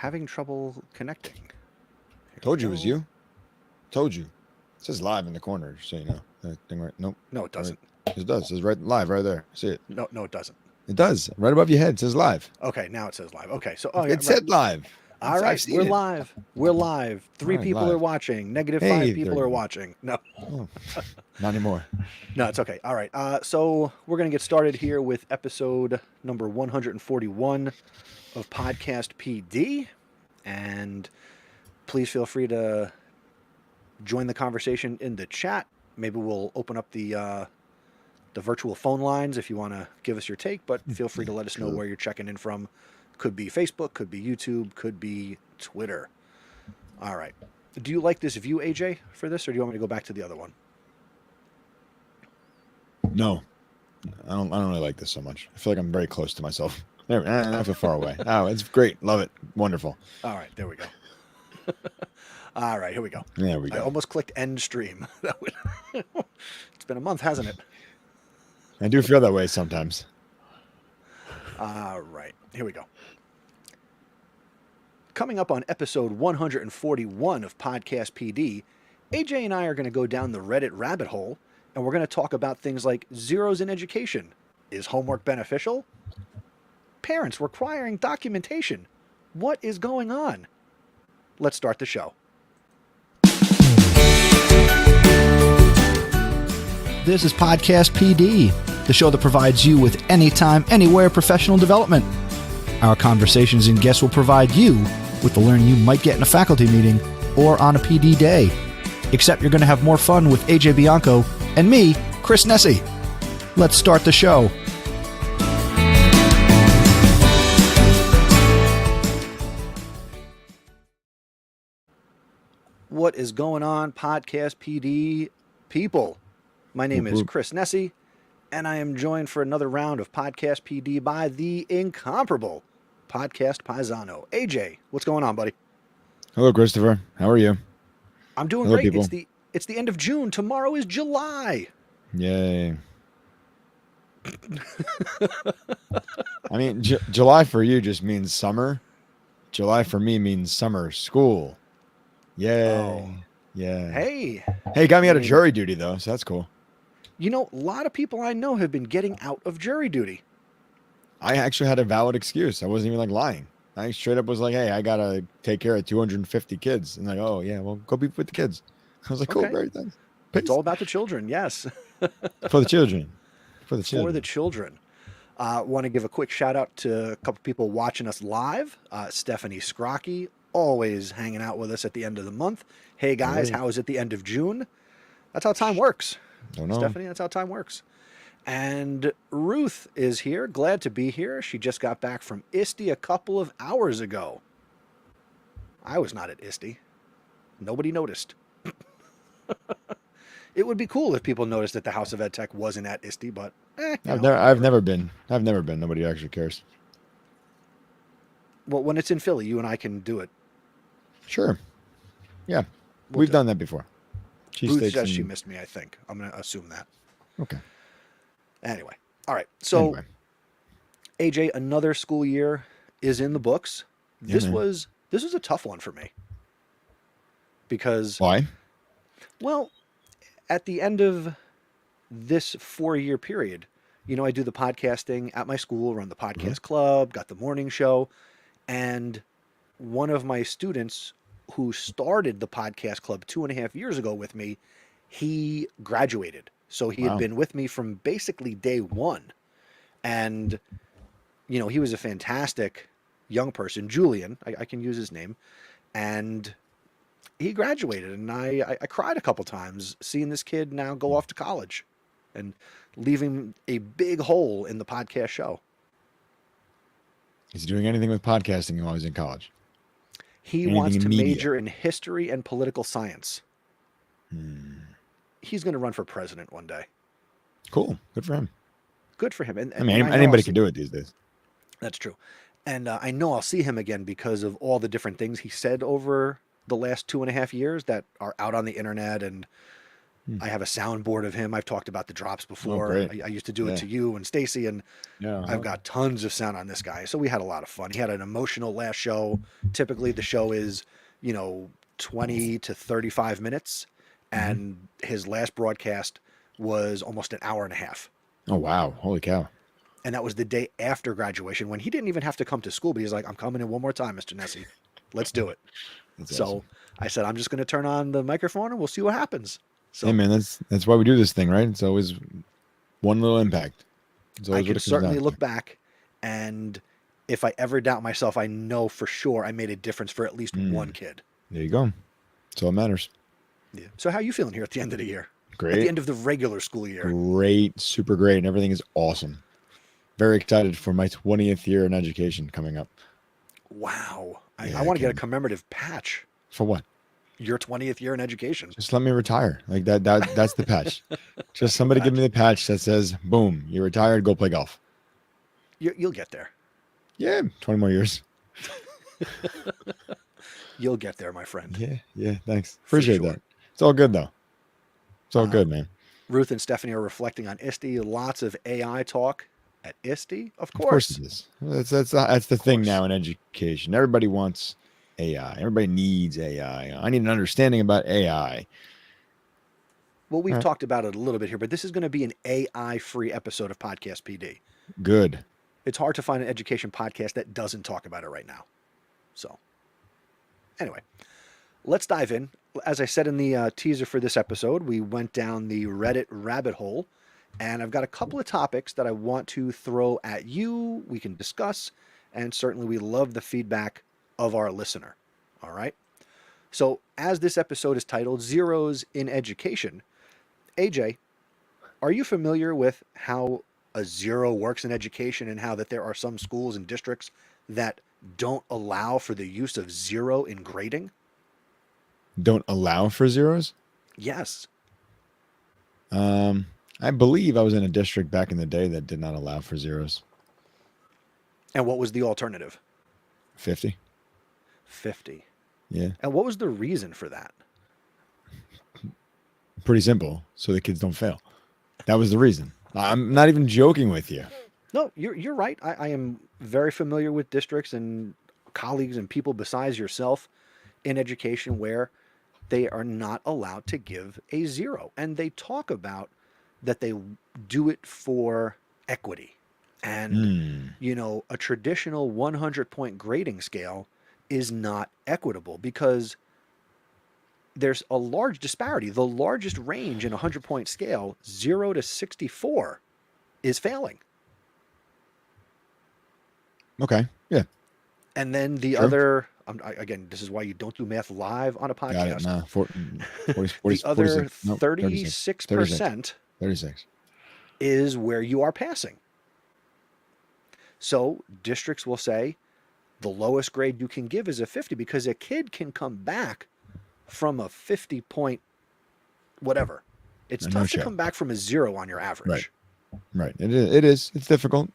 having trouble connecting. Told you it was you. Told you. It says live in the corner, so you know. That thing right. Nope. No, it doesn't. Right. It does. It says right live right there. See it? No, it doesn't. It does. Right above your head. It says live. Okay, now it says live. Okay, so It said live. All right, we're it. live. We're live. 3 right, people live. are watching. -5 Hey, people 30. are watching. No. Oh, not anymore. No, it's okay. All right. So we're going to get started here with episode number 141 of Podcast PD. And please feel free to join the conversation in the chat. Maybe we'll open up the virtual phone lines if you want to give us your take, but feel free to let us know where you're checking in from. Could be Facebook, could be YouTube, could be Twitter. All right. Do you like this view, AJ, for this, or do you want me to go back to the other one? No, I don't really like this so much. I feel like I'm very close to myself. I feel far away. Oh, it's great. Love it. Wonderful. All right, there we go. All right, here we go. There we go. I almost clicked end stream. It's been a month, hasn't it? I do feel that way sometimes. All right, here we go. Coming up on episode 141 of Podcast PD, AJ and I are going to go down the Reddit rabbit hole, and we're going to talk about things like zeros in education. Is homework beneficial? Parents requiring documentation. What is going on? Let's start the show. This is Podcast PD, the show that provides you with anytime, anywhere professional development. Our conversations and guests will provide you with the learning you might get in a faculty meeting or on a PD day. Except you're going to have more fun with AJ Bianco and me, Chris Nessie. Let's start the show. What is going on, Podcast PD people? My name is Chris Nessie, and I am joined for another round of Podcast PD by the incomparable Podcast Paisano. AJ, what's going on, buddy? Hello, Christopher. How are you? I'm doing Hello, great. people. It's the end of June. Tomorrow is July. Yay. I mean, July for you just means summer. July for me means summer school. Yay. Oh. Yeah. Hey, got me out of jury duty, though, so that's cool. you know, a lot of people I know have been getting out of jury duty. I actually had a valid excuse. I wasn't even like lying. I straight up was like, hey, I got to take care of 250 kids. And like, oh, yeah, well, go be with the kids. I was like, cool, Okay. great, thanks. It's all about the children, yes. For the children. For the children. For the children. Want to give a quick shout out to a couple people watching us live. Stephanie Scrocky, always hanging out with us at the end of the month. Hey guys, how is it the end of June? That's how time works. Don't know. Stephanie, that's how time works. And Ruth is here, glad to be here. She just got back from ISTE a couple of hours ago. I was not at ISTE. Nobody noticed. It would be cool if people noticed that the House of Ed Tech wasn't at ISTE, but I've never been. Nobody actually cares. Well, when it's in Philly, you and I can do it. Sure. Yeah. We'll We've do done that before. Ruth says she missed me, I think. I'm going to assume that. Okay. Anyway. All right. So, Anyway. AJ, another school year is in the books. Yeah, This man. was a tough one for me. Because, Why? well, at the end of this 4-year period, you know, I do the podcasting at my school, run the podcast club, got the morning show, and one of my students who started the podcast club 2.5 years ago with me, he graduated. So he had been with me from basically day one. And, you know, he was a fantastic young person, Julian, I can use his name. And he graduated, and I cried a couple times seeing this kid now go off to college and leaving a big hole in the podcast show. Is he doing anything with podcasting while he's in college? He Anything wants in to media? major in history and political science. He's going to run for president one day. Cool. Good for him. Good for him. And I mean, I know anybody can do it these days. That's true. And I know I'll see him again because of all the different things he said over the last 2.5 years that are out on the internet and I have a soundboard of him. I've talked about the drops Oh, before. great. I used to do it Yeah. to you and Stacy, and Yeah. I've got tons of sound on this guy. So we had a lot of fun. He had an emotional last show. Typically, the show is, 20 to 35 minutes, Mm-hmm. and his last broadcast was almost an hour and a half. Oh, wow. Holy cow. And that was the day after graduation when he didn't even have to come to school, but he's like, I'm coming in one more time, Mr. Nessie. Let's do it. That's So awesome. I said, I'm just going to turn on the microphone and we'll see what happens. Hey, So man, that's why we do this thing, right? It's always one little impact. It's I always what can it comes certainly down look to. back, and if I ever doubt myself, I know for sure I made a difference for at least one kid. There you go. That's all that matters. Yeah. So how are you feeling here at the end of the year? At the Great. end of the regular school year? Great. Super great. And everything is awesome. Very excited for my 20th year in education coming up. Wow. I Yeah, want to get a commemorative patch. For what? Your 20th year in education. Just let me retire. Like that's the patch. Just somebody give me the patch that says, boom, you're retired, go play golf. You'll get there. Yeah, 20 more years. You'll get there, my friend. Yeah, thanks. For Appreciate sure. that. It's all good though. It's all good, man. Ruth and Stephanie are reflecting on ISTE. Lots of AI talk at ISTE, of Of course course. it is. That's the thing now in education. Everybody wants AI. Everybody needs AI. I need an understanding about AI. Well, we've talked about it a little bit here, but this is going to be an AI-free episode of Podcast PD. Good. It's hard to find an education podcast that doesn't talk about it right now. So, anyway, let's dive in. As I said in the teaser for this episode, we went down the Reddit rabbit hole, and I've got a couple of topics that I want to throw at you. We can discuss, and certainly we love the feedback of our listener. All right. So, as this episode is titled Zeros in Education, AJ, are you familiar with how a zero works in education and how that there are some schools and districts that don't allow for the use of zero in grading? Don't allow for zeros? Yes. I believe I was in a district back in the day that did not allow for zeros. And what was the alternative? 50. 50. Yeah. And what was the reason for that? Pretty simple. So the kids don't fail. That was the reason. I'm not even joking with you. No, you're right. I am very familiar with districts and colleagues and people besides yourself in education where they are not allowed to give a zero. And they talk about that they do it for equity. And, a traditional 100-point grading scale is not equitable because there's a large disparity. The largest range in a 100-point scale, 0 to 64, is failing. Okay. Yeah. And then the True. other, again, this is why you don't do math live on a podcast. Got it. Nah, 40, The other 36. 36% 36. is where you are passing. So districts will say the lowest grade you can give is a 50 because a kid can come back from a 50-point whatever. It's tough to come back from a 0 on your average. Right. It is. It's difficult.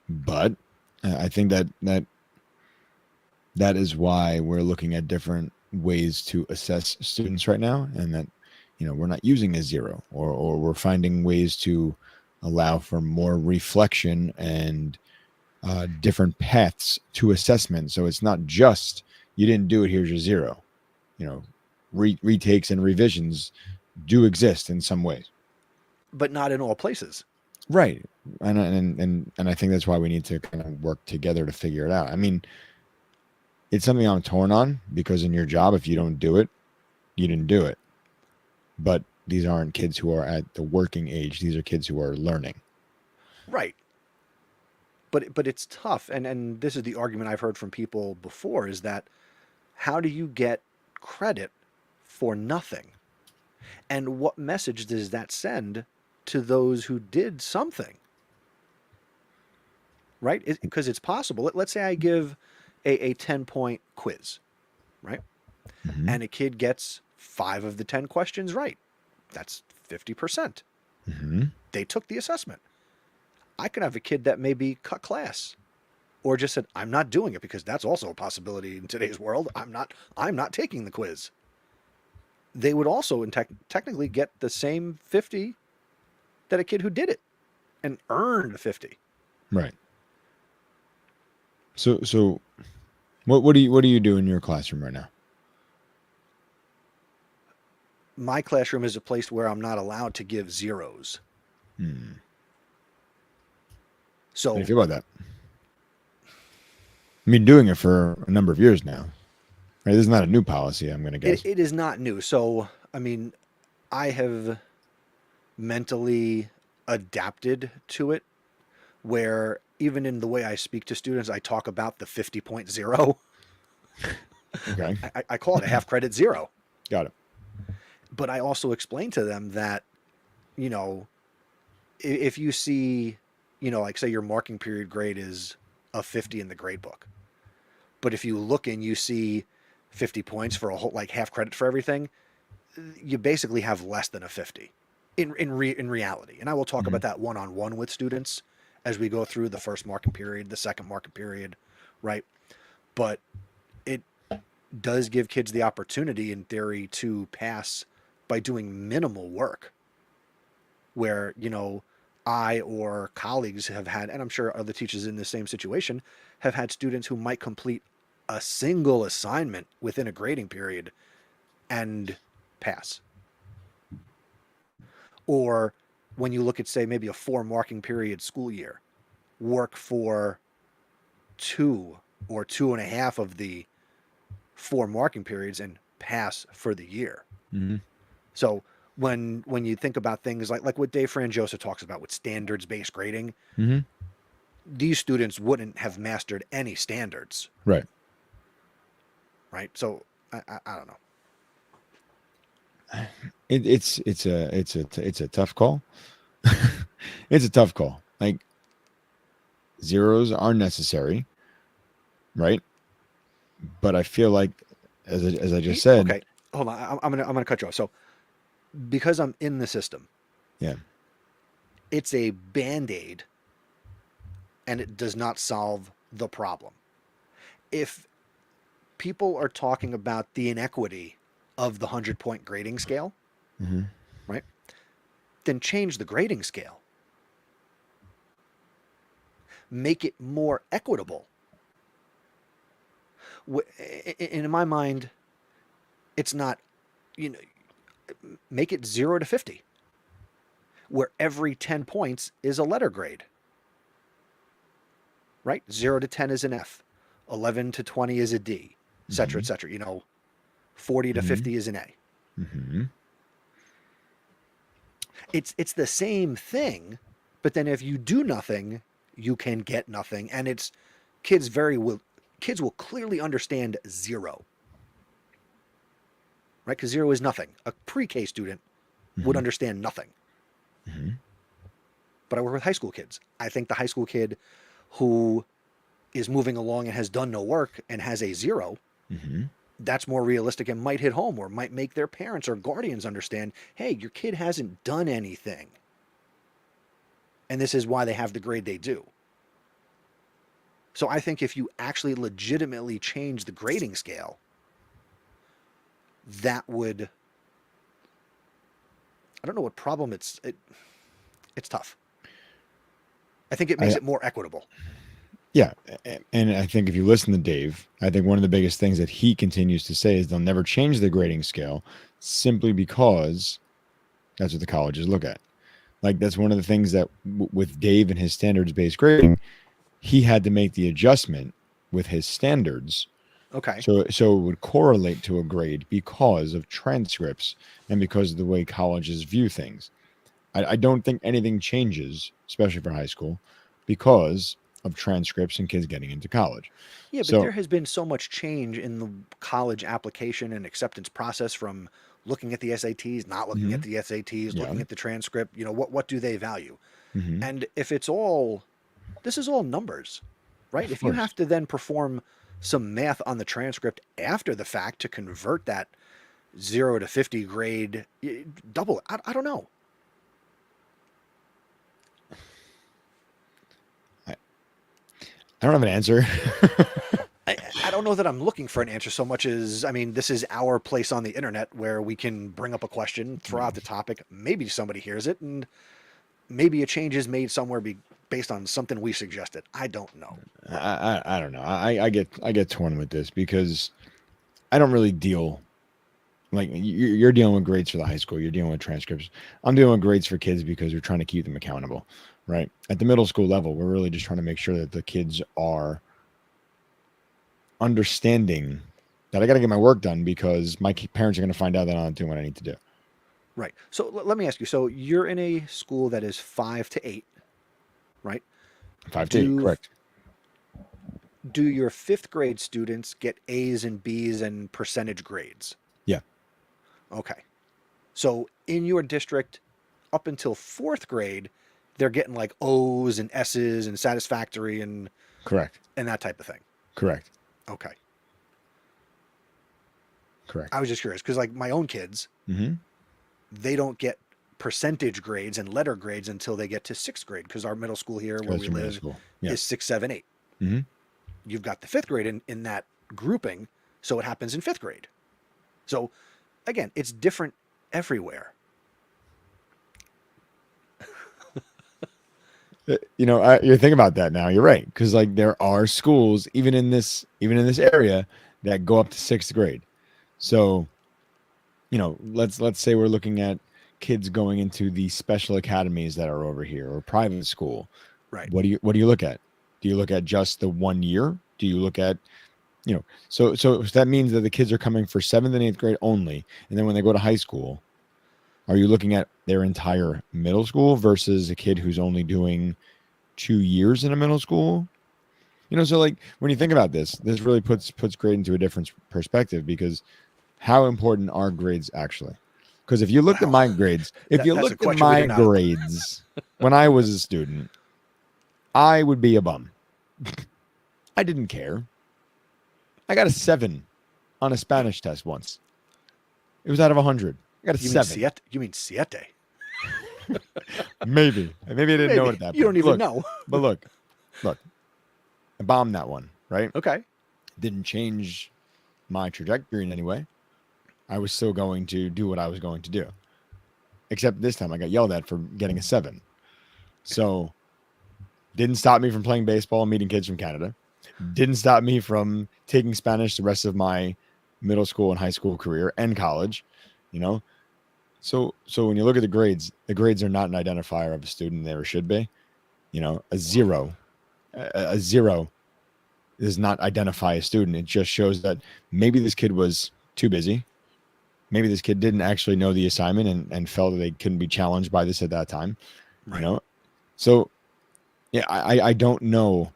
But I think that is why we're looking at different ways to assess students right now, and that we're not using a 0, or we're finding ways to allow for more reflection and different paths to assessment. So it's not just you didn't do it, here's your 0. Retakes and revisions do exist in some ways, but not in all places. Right. And I think that's why we need to kind of work together to figure it out. I mean, it's something I'm torn on because in your job, if you don't do it, you didn't do it. But these aren't kids who are at the working age. These are kids who are learning. Right. But it's tough. And this is the argument I've heard from people before is that how do you get credit for nothing? And what message does that send to those who did something? Right? Because it's possible. Let's say I give a 10-point quiz, right? Mm-hmm. And a kid gets 5 of the 10 questions right. That's 50%. Mm-hmm. They took the assessment. I could have a kid that maybe cut class or just said, I'm not doing it, because that's also a possibility in today's world. I'm not taking the quiz. they would also technically get the same 50 that a kid who did it and earned 50. Right. So what do you do in your classroom right now? My classroom is a place where I'm not allowed to give zeros. Hmm. How do you So feel about that? I mean, doing it for a number of years now. Right? This is not a new policy, I'm going to guess. it is not new. So, I mean, I have mentally adapted to it where even in the way I speak to students, I talk about the 50.0. Okay. I call it a half credit zero. Got it. But I also explain to them that, you know, if you see, like say your marking period grade is a 50 in the grade book, but if you look and you see 50 points for a whole, like half credit for everything, you basically have less than a 50 in reality. And I will talk Hmm. about that one-on-one with students as we go through the first marking period, the second marking period, right? But it does give kids the opportunity in theory to pass by doing minimal work where, I or colleagues have had, and I'm sure other teachers in the same situation, have had students who might complete a single assignment within a grading period and pass. Or when you look at, say, maybe a 4 marking period school year, work for 2 or 2.5 of the 4 marking periods and pass for the year. Hmm. So when you think about things like what Dave Franjosa talks about with standards based grading, Hmm. these students wouldn't have mastered any standards, Right. right? So I don't know. It's a tough call. It's a tough call. Like zeros are necessary, right? But I feel like, as I just said, Okay, hold on. I'm gonna cut you off. So because I'm in the system, yeah. it's a band aid, and it does not solve the problem. If people are talking about the inequity of the 100-point grading scale, Hmm. right? Then change the grading scale. Make it more equitable. In my mind, it's not, you know, make it 0 to 50, where every 10 points is a letter grade, right? 0 to 10 is an F, 11 to 20 is a D, et cetera, et Hmm. cetera. 40 to Hmm. 50 is an A. Hmm. It's the same thing, but then if you do nothing, you can get nothing, and it's kids very will kids will clearly understand 0, right? Because 0 is nothing. A pre-K student would Hmm. understand nothing. Hmm. But I work with high school kids. I think the high school kid who is moving along and has done no work and has a 0, Hmm. that's more realistic and might hit home or might make their parents or guardians understand, hey, your kid hasn't done anything. And this is why they have the grade they do. So I think if you actually legitimately change the grading scale, that would, I don't know what problem it's tough. I think it makes I it more equitable. Yeah, and I think if you listen to Dave, I think one of the biggest things that he continues to say is they'll never change the grading scale simply because that's what the colleges look at. Like that's one of the things that with Dave and his standards based grading, he had to make the adjustment with his standards Okay. so it would correlate to a grade because of transcripts and because of the way colleges view things. I don't think anything changes, especially for high school, because of transcripts and kids getting into college. Yeah, but So, there has been so much change in the college application and acceptance process from looking at the SATs, not looking at mhm, the SATs, yeah, looking at the transcript, what do they value? hmm, And if this is all numbers, right? of If you course. have to then perform some math on the transcript after the fact to convert that 0 to 50 grade, double it. I don't know. I don't have an answer. I don't know that I'm looking for an answer so much as, I mean, this is our place on the internet where we can bring up a question, throw out the topic, maybe somebody hears it, and maybe a change is made somewhere based on something we suggested. I don't know. I don't know. I get torn with this because I don't really deal like you're dealing with grades for the high school. You're dealing with transcripts. I'm dealing with grades for kids because we're trying to keep them accountable, right? At the middle school level, we're really just trying to make sure that the kids are understanding that I got to get my work done because my parents are going to find out that I'm not doing what I need to do. Right. So let me ask you. So you're in a school that is 5 to 8, right? 5 to 8, Do correct? do your fifth grade students get A's and B's and percentage grades? Yeah, Okay. So in your district, up until fourth grade, they're getting like O's and S's and satisfactory correct, and that type of thing. correct, Okay. correct. I was just curious because like my own kids, Mm-hmm. they don't get percentage grades and letter grades until they get to sixth grade because our middle school here where Because we you're middle live school. Yeah. is 6, 7, 8. Mm-hmm. You've got the fifth grade in that grouping, so it happens in fifth grade. So again, it's different everywhere. You think about that now. You're right, because like there are schools even in this area that go up to sixth grade. So let's say we're looking at kids going into the special academies that are over here or private school. Right. What do you look at? Do you look at just the 1 year? Do you look at so that means that the kids are coming for seventh and eighth grade only, and then when they go to high school, are you looking at their entire middle school versus a kid who's only doing 2 years in a middle school? So like when you think about this really puts grade into a different perspective because how important are grades actually? Because if you looked at Well, my grades, if you that's a looked at question we my did not. grades when I was a student, I would be a bum. I didn't care. I got a 7 on a Spanish test once. It was out of 100. I got a You mean 7. siete? You mean siete? Maybe I didn't know it Maybe at that you point. don't even know. But look, I bombed that one. Right? Okay. Didn't change my trajectory in any way. I was still going to do what I was going to do. Except this time I got yelled at for getting a 7. So didn't stop me from playing baseball and meeting kids from Canada. Didn't stop me from taking Spanish the rest of my middle school and high school career and college. You know, so when you look at the grades are not an identifier of a student. They ever should be. A zero does not identify a student. It just shows that maybe this kid was too busy. Maybe this kid didn't actually know the assignment and felt that they couldn't be challenged by this at that time. Right. So yeah, I don't know,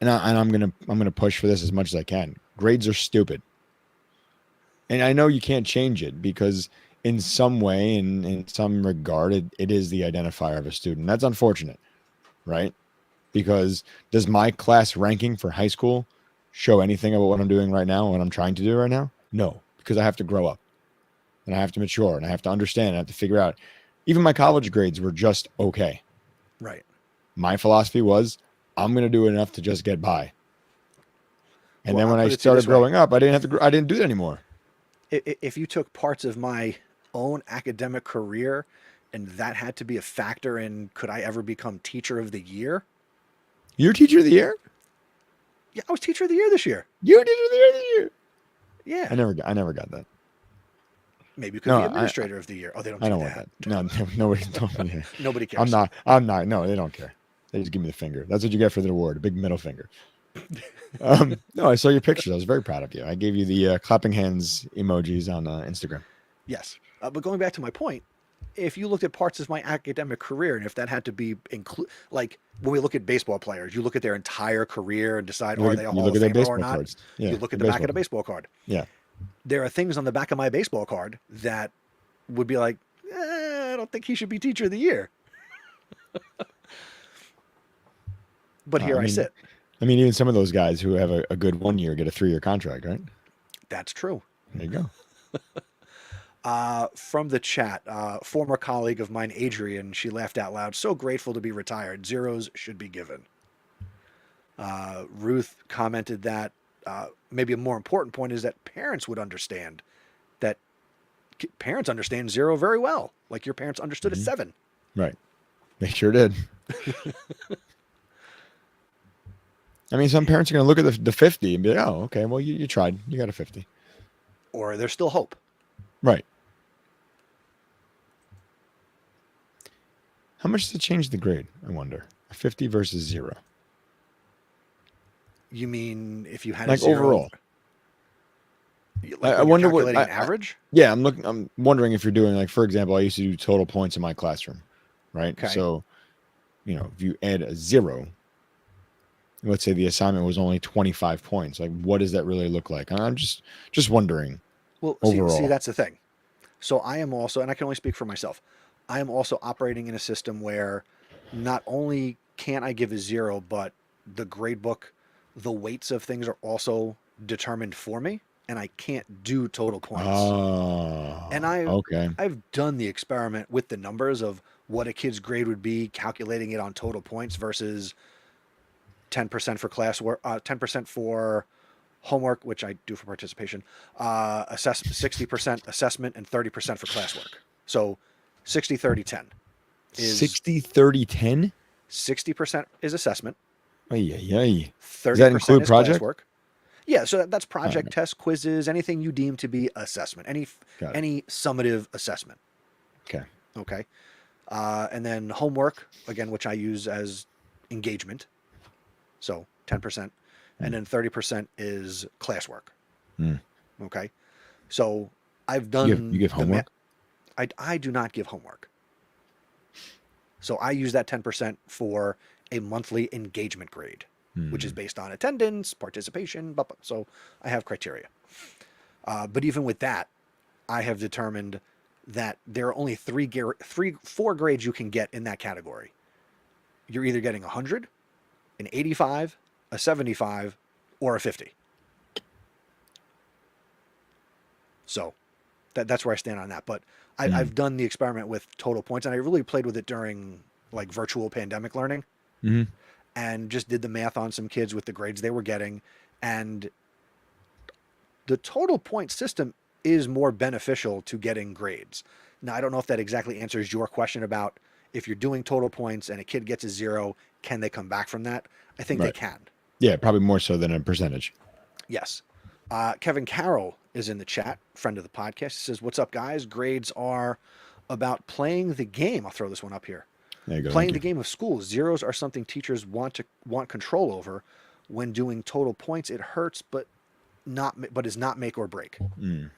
and I'm gonna push for this as much as I can. Grades are stupid, and I know you can't change it because in some way, in some regard, it is the identifier of a student. That's unfortunate, right? Because does my class ranking for high school show anything about what I'm doing right now, what I'm trying to do right now? No, because I have to grow up and I have to mature and I have to understand and I have to figure out. Even my college grades were just okay. Right. My philosophy was I'm going to do enough to just get by. And Well, then I'll when I put it to you started this way: growing up, I didn't do that anymore. if you took parts of my own academic career and that had to be a factor in could I ever become teacher of the year? You're teacher of the year? Yeah, I was teacher of the year this year. You're teacher of the year this year. Yeah. I never got that. Maybe you could No, be administrator of the year. Oh, they don't I do don't that. want that. No, nobody told me that. Nobody cares. I'm not. No, they don't care. They just give me the finger. That's what you get for the award, a big middle finger. No, I saw your pictures. I was very proud of you. I gave you the clapping hands emojis on Instagram. Yes. But going back to my point, if you looked at parts of my academic career and if that had to be like when we look at baseball players, you look at their entire career and decide are they a You Hall look of at their Famer or baseball not? cards. Yeah, You look at the the back of the cards. baseball card. Yeah. There are things on the back of my baseball card that would be like, I don't think he should be teacher of the year. But here I sit. Even some of those guys who have a good 1 year get a 3-year contract, right? That's true. There you go. From the chat, former colleague of mine, Adrian, she laughed out loud. So grateful to be retired. Zeros should be given. Ruth commented that maybe a more important point is that parents would understand that parents understand 0 very well, like your parents understood a 7. Right. They sure did. I mean, some parents are going to look at the 50 and be like, oh, okay, well, you tried. You got a 50. Or there's still hope. Right. How much does it change the grade, I wonder? A 50 versus 0. You mean if you had a Like 0, overall. like I when you're wonder calculating an average? Yeah, I'm wondering if you're doing, like, for example, I used to do total points in my classroom, right? Okay. So, if you add a 0, let's say the assignment was only 25 points, like, what does that really look like? I'm just wondering Well, see, overall. that's the thing. So I am also, and I can only speak for myself, I am also operating in a system where not only can I give a 0, but the grade book, the weights of things are also determined for me, and I can't do total points. And Oh, okay. I've done the experiment with the numbers of what a kid's grade would be, calculating it on total points versus 10% for classwork, 10% for homework, which I do for participation, 60% assessment, and 30% for classwork. So 60, 30, 10 is 60, 30, 10? 60% is assessment, Ay, ay, ay. Does that 30% include is project? classwork. Yeah, so that's All project, right. tests, quizzes, anything you deem to be assessment, Got it. any summative assessment. Okay. Okay. And then homework, again, which I use as engagement. So 10%. And Mm. then 30% is classwork. Mm. Okay. So I've You done give homework? I do not give homework. So I use that 10% for a monthly engagement grade, which is Mm. based on attendance, participation, blah, blah. So I have criteria. But even with that, I have determined that there are only 4 grades you can get in that category. You're either getting 100, an 85, a 75, or a 50. So that's where I stand on that. But Mm. I've done the experiment with total points, and I really played with it during like virtual pandemic learning, Mm-hmm. and just did the math on some kids with the grades they were getting, and the total point system is more beneficial to getting grades. Now, I don't know if that exactly answers your question about if you're doing total points and a kid gets a 0, can they come back from that? I think they Right. can. Yeah, probably more so than a percentage. Yes. Kevin Carroll is in the chat, friend of the podcast. He says, "What's up, guys? Grades are about playing the game." I'll throw this one up here. There you go. Playing Thank the you. game of school. Zeros are something teachers want control over. When doing total points, it hurts, but is not make or break. Mm.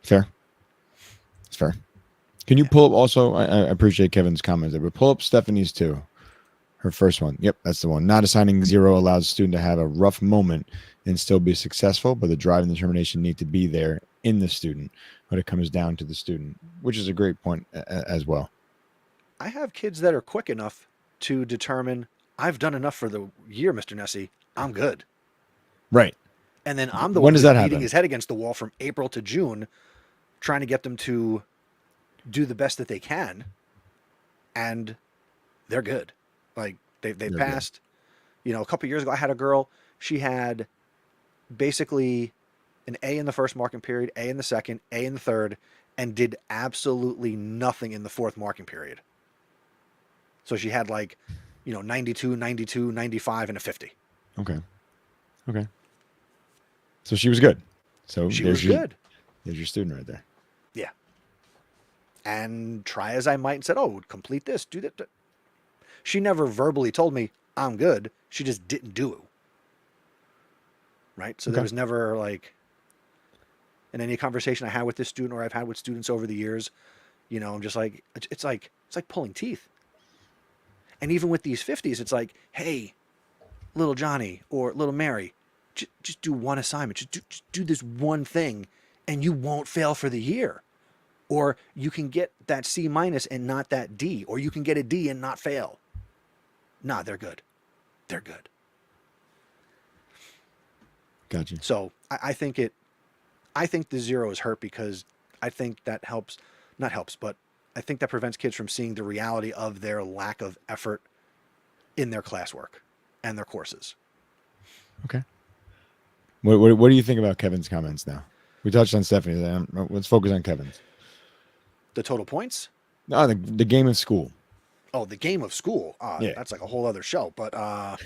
Fair. It's fair. Can you Yeah. pull up also? I appreciate Kevin's comments there, but pull up Stephanie's too. Her first one. Yep, that's the one. Not assigning 0 allows a student to have a rough moment and still be successful, but the drive and determination need to be there in the student when it comes down to the student, which is a great point as well. I have kids that are quick enough to determine I've done enough for the year, Mr. Nessie. I'm good. Right. And then I'm the one When does who's that beating happen? his head against the wall from April to June, trying to get them to do the best that they can, and they're good. Like they They're good. passed. A couple years ago, I had a girl. She had basically an A in the first marking period, A in the second, A in the third, and did absolutely nothing in the fourth marking period. So she had 92, 92, 95, and a 50. Okay. Okay. So she was good. So She was good. there's your student right there. Yeah. And try as I might and said, oh, complete this, do that. She never verbally told me I'm good. She just didn't do it. Right. So there Okay. was never in any conversation I had with this student or I've had with students over the years, I'm just like, it's like pulling teeth. And even with these 50s, it's like, hey, little Johnny or little Mary, just do one assignment. Just do this one thing and you won't fail for the year. Or you can get that C minus and not that D. Or you can get a D and not fail. Nah, they're good. They're good. Gotcha. So I think the 0 is hurt because I think that not helps, but I think that prevents kids from seeing the reality of their lack of effort in their classwork and their courses. Okay. What do you think about Kevin's comments now? We touched on Stephanie's. Let's focus on Kevin's. The total points? No, the game of school. Oh, the game of school. Yeah. That's like a whole other show. But I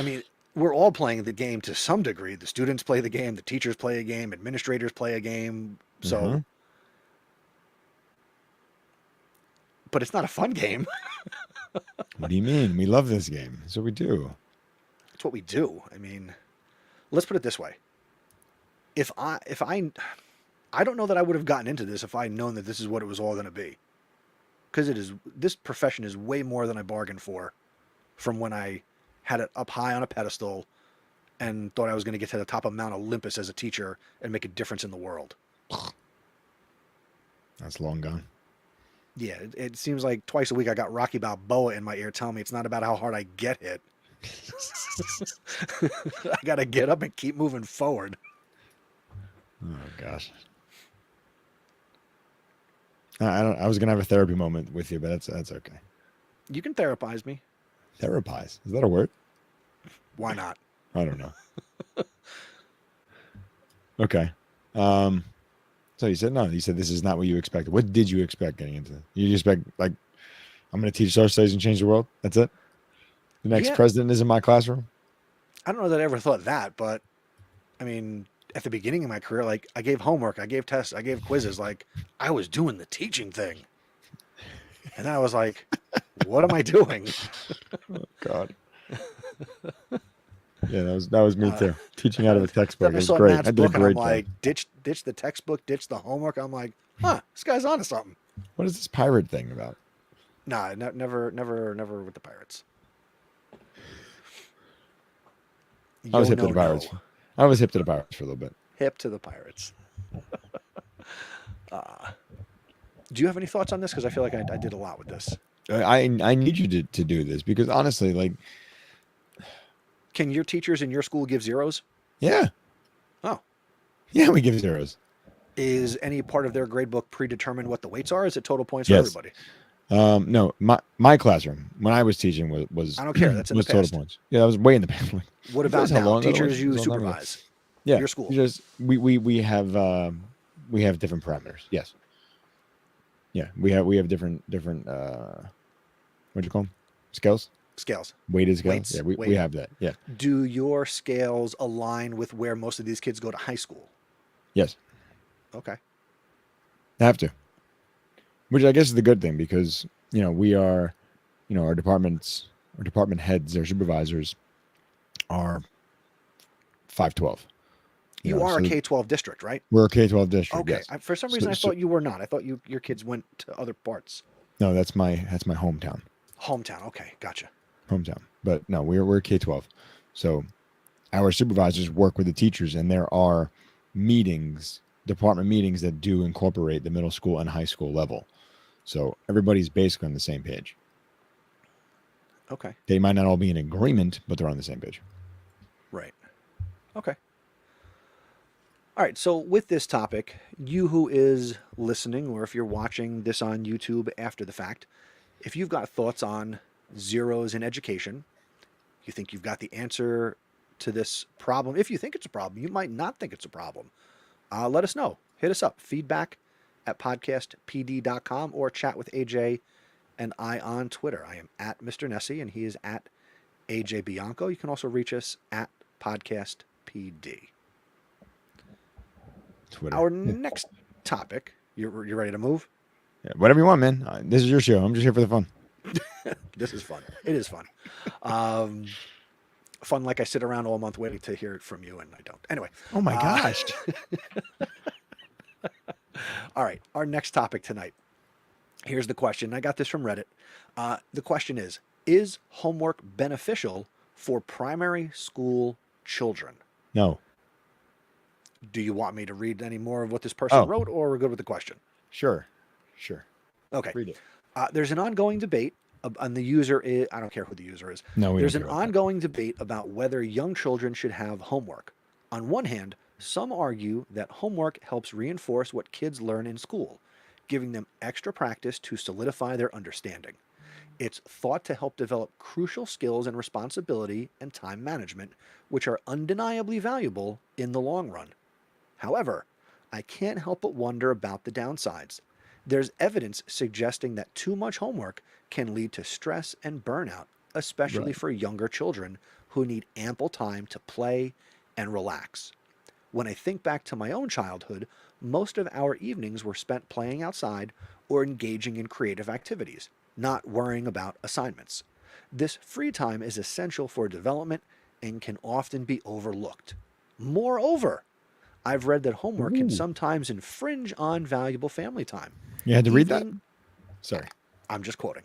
mean, we're all playing the game to some degree. The students play the game, the teachers play a game, administrators play a game. So, but it's not a fun game. What do you mean? We love this game. That's what we do. It's what we do. I mean, let's put it this way. If I don't know that I would have gotten into this if I'd known that this is what it was all going to be. Because this profession is way more than I bargained for from when I had it up high on a pedestal and thought I was going to get to the top of Mount Olympus as a teacher and make a difference in the world. That's long gone. Yeah, it seems like twice a week I got Rocky Balboa in my ear telling me it's not about how hard I get hit. I got to get up and keep moving forward. Oh, gosh. I was gonna have a therapy moment with you, but that's okay. You can therapize me. Therapize, is that a word? Why not? I don't know. Okay. So you said no. You said this is not what you expected. What did you expect getting into? You expect like I'm going to teach social studies and change the world? That's it. The next president is in my classroom. I don't know that I ever thought that, but I mean, at the beginning of my career, like I gave homework, I gave tests, I gave quizzes, like I was doing the teaching thing. And then I was like, what am I doing? Oh, God. Yeah, that was me too. Teaching out of a textbook. It was great. Matt's I did a book and I'm great like, job. ditch the textbook, ditch the homework. I'm like, this guy's onto something. What is this pirate thing about? Nah, never with the pirates. I was hip to the pirates. I was hip to the pirates for a little bit. Hip to the pirates. Do you have any thoughts on this? Because I feel like I did a lot with this. I need you to do this because honestly, like, can your teachers in your school give zeros? Yeah. Oh. Yeah, we give zeros. Is any part of their grade book predetermined what the weights are? Is it total points for everybody? No, my classroom when I was teaching was I don't care. That's in the past. Total points. Yeah, that was way in the past. What about now? Teachers you supervise? Yeah, your school. Just we have different parameters. Yes. Yeah, we have different what do you call them? Scales. Weighted scales. Weights. Yeah, we have that. Yeah. Do your scales align with where most of these kids go to high school? Yes. Okay. Have to. Which I guess is the good thing because, we are, our department heads, our supervisors are 512. You are a K-12 district, right? We're a K-12 district. Okay. Yes. For some reason, I thought you were not. I thought your kids went to other parts. No, that's my hometown. Hometown. Okay. Gotcha. Hometown. But no, we're K-12. So our supervisors work with the teachers and there are department meetings that do incorporate the middle school and high school level. So everybody's basically on the same page. Okay. They might not all be in agreement, but they're on the same page. Right. Okay. All right. So with this topic, you who is listening, or if you're watching this on YouTube after the fact, if you've got thoughts on zeros in education, you think you've got the answer to this problem. If you think it's a problem, you might not think it's a problem. Let us know. Hit us up. feedback@PodcastPD.com or chat with AJ and I on Twitter. I am at Mr. Nessie and he is at AJ Bianco. You can also reach us at PodcastPD. Twitter. Our next topic. You're ready to move? Yeah, whatever you want, man. This is your show. I'm just here for the fun. This is fun. It is fun. Fun like I sit around all month waiting to hear it from you and I don't. Anyway. Oh my gosh. All right. Our next topic tonight. Here's the question. I got this from Reddit. The question is homework beneficial for primary school children? No. Do you want me to read any more of what this person wrote or we're good with the question? Sure. Okay. Read it. There's an ongoing debate and the user is, I don't care who the user is. No, there's an ongoing debate about whether young children should have homework. On one hand, some argue that homework helps reinforce what kids learn in school, giving them extra practice to solidify their understanding. It's thought to help develop crucial skills in responsibility and time management, which are undeniably valuable in the long run. However, I can't help but wonder about the downsides. There's evidence suggesting that too much homework can lead to stress and burnout, especially Right. for younger children who need ample time to play and relax. When I think back to my own childhood, most of our evenings were spent playing outside or engaging in creative activities, not worrying about assignments. This free time is essential for development and can often be overlooked. Moreover, I've read that homework can Ooh. sometimes infringe on valuable family time. You had to read that? Evening, Sorry. I'm just quoting.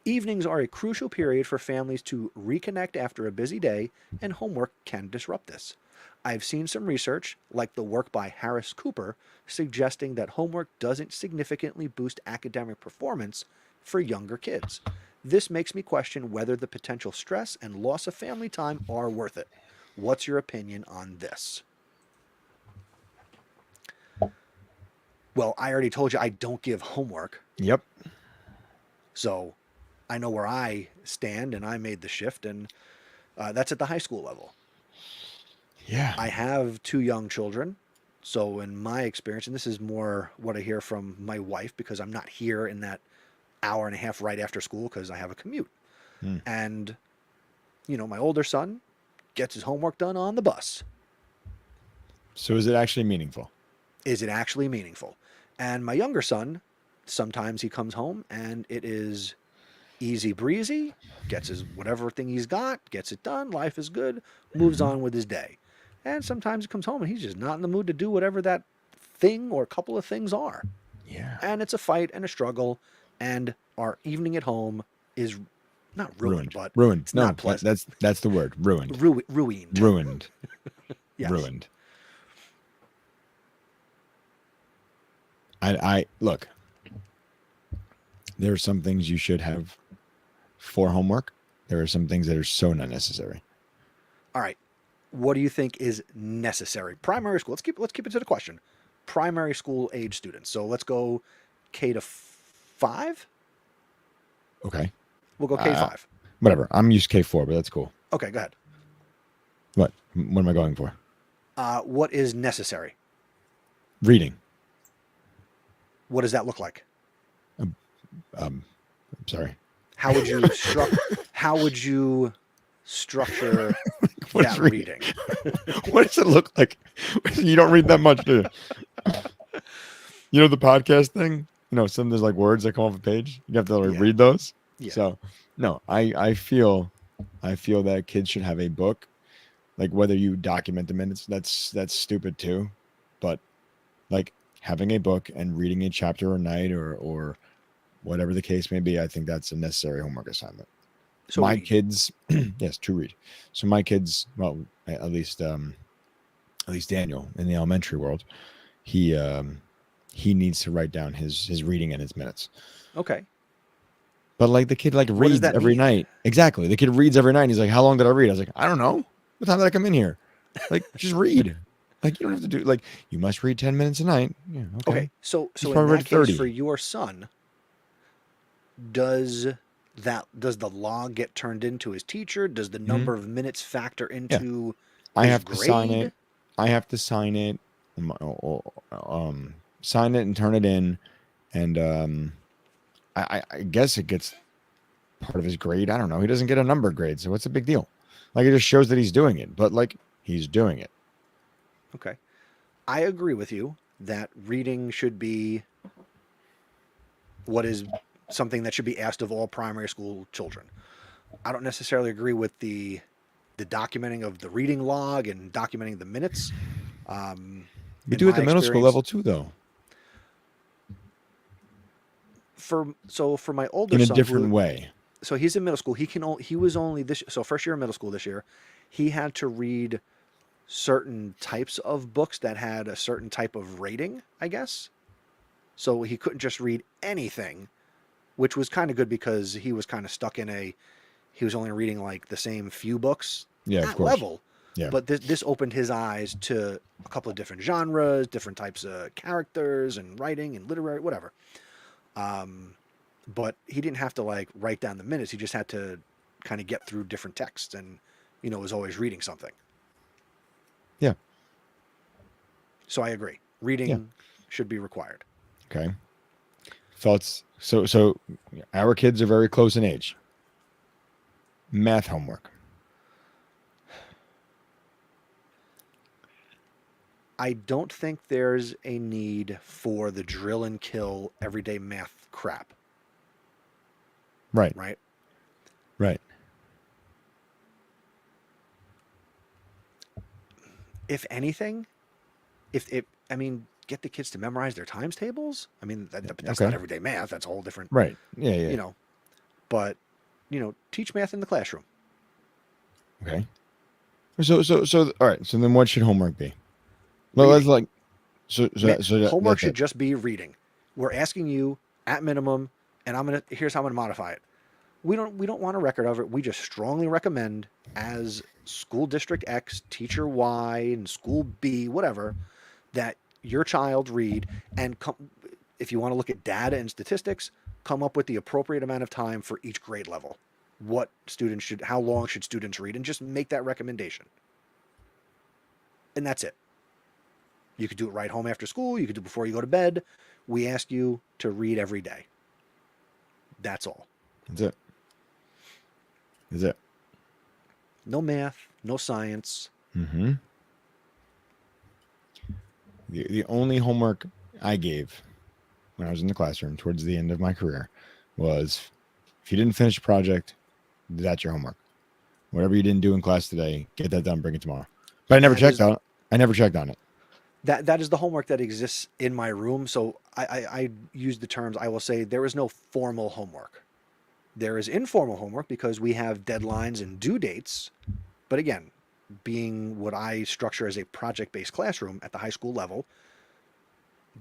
Evenings are a crucial period for families to reconnect after a busy day, and homework can disrupt this. I've seen some research, like the work by Harris Cooper, suggesting that homework doesn't significantly boost academic performance for younger kids. This makes me question whether the potential stress and loss of family time are worth it. What's your opinion on this? Well, I already told you I don't give homework, Yep. so I know where I stand, and I made the shift, and that's at the high school level. Yeah. I have two young children, so in my experience, and this is more what I hear from my wife because I'm not here in that hour and a half right after school because I have a commute. Hmm. And, my older son gets his homework done on the bus. So is it actually meaningful? Is it actually meaningful? And my younger son, sometimes he comes home and it is easy breezy, gets his whatever thing he's got, gets it done, life is good, moves Mhm. on with his day. And sometimes he comes home and he's just not in the mood to do whatever that thing or couple of things are. Yeah. And it's a fight and a struggle, and our evening at home is not ruined, Ruined. but Ruined. it's No, not pleasant. that's the word. Ruined. Ruined. Ruined. Yes. Ruined. I look. There are some things you should have for homework. There are some things that are so not necessary. All right. What do you think is necessary? Primary school. Let's keep it to the question. Primary school age students. So let's go K to 5. Okay. We'll go Uh, K5. whatever. I'm used K4, but that's cool. Okay, go ahead. What? What am I going for? What is necessary? Reading. What does that look like? I'm sorry. How would you structure What that is reading? reading? What does it look like? You don't read that much, do you? You know the podcast thing? Some there's like words that come off a page. You have to Yeah. read those. Yeah. So no, I feel that kids should have a book. Like whether you document the minutes, that's stupid too. But like having a book and reading a chapter a night or whatever the case may be, I think that's a necessary homework assignment. So My read. kids, yes, to read. So my kids, well, at least Daniel in the elementary world, he needs to write down his reading and his minutes. Okay. But like the kid What does reads that every mean? night. Exactly. The kid reads every night. And he's like, how long did I read? I was like, I don't know. What time did I come in here? Like, just read. Like, you don't have to do like you must read 10 minutes a night. Yeah, okay. Okay. So He's in probably that read case, 30. for your son, does the log get turned into his teacher? Does the number of minutes factor into I his have to sign grade? it. I have to sign it and turn it in. And I guess it gets part of his grade. I don't know. He doesn't get a number grade, so what's the big deal? Like it just shows that he's doing it, but like he's doing it. Okay. I agree with you that reading should be what is something that should be asked of all primary school children. I don't necessarily agree with the documenting of the reading log and documenting the minutes. We In do at my the middle school experience, level too, though, for my older in a son, different way. so he's in middle school. He was only first year of middle school this year. He had to read certain types of books that had a certain type of rating, I guess. So he couldn't just read anything, which was kind of good because he was kind of stuck in he was only reading like the same few books Yeah, of at course. level. Yeah. But this opened his eyes to a couple of different genres, different types of characters and writing and literary, whatever. but he didn't have to like write down the minutes. He just had to kind of get through different texts and, was always reading something. Yeah. So I agree. Yeah. Reading should be required. Okay. Thoughts? So our kids are very close in age. Math homework. I don't think there's a need for the drill and kill everyday math crap, Right. right? Right. If anything, if I mean, get the kids to memorize their times tables. I mean, that's Okay. not everyday math. That's a whole different, Right. Yeah. Yeah. you know. But teach math in the classroom. Okay. So. All right. So then, what should homework be? Well, let's Reading. like. So Homework that's should it. just be reading. We're asking you at minimum, and here's how I'm gonna modify it. We don't want a record of it. We just strongly recommend as school district X, teacher Y, and school B, whatever, that your child read and if you want to look at data and statistics, come up with the appropriate amount of time for each grade level. How long should students read, and just make that recommendation. And that's it. You could do it right home after school. You could do it before you go to bed. We ask you to read every day. That's all. That's it. That's it. No math, no science. Mm-hmm. The only homework I gave when I was in the classroom towards the end of my career was, if you didn't finish a project, that's your homework. Whatever you didn't do in class today, get that done, bring it tomorrow. But I never checked on it. I never checked on it. That is the homework that exists in my room. So I use the terms. I will say there is no formal homework. There is informal homework because we have deadlines and due dates. But again, being what I structure as a project-based classroom at the high school level,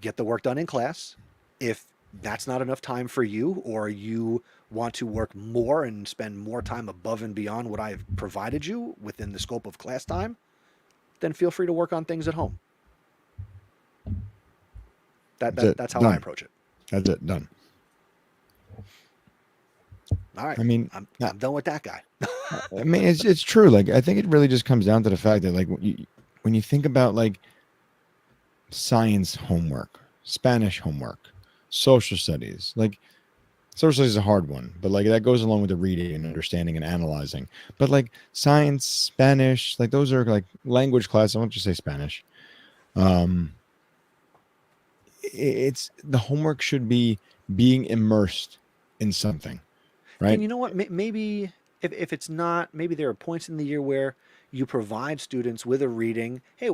get the work done in class. If that's not enough time for you, or you want to work more and spend more time above and beyond what I've provided you within the scope of class time, then feel free to work on things at home. That's how done. I approach it. That's it. Done. All right. I mean, I'm done with that guy. I mean, it's true. Like, I think it really just comes down to the fact that, like, when you think about like science homework, Spanish homework, social studies, like social studies is a hard one, but like that goes along with the reading and understanding and analyzing. But like science, Spanish, like those are like language class. I won't just say Spanish. It's the homework should be being immersed in something, right? And you know what? Maybe if it's not, maybe there are points in the year where you provide students with a reading. Hey,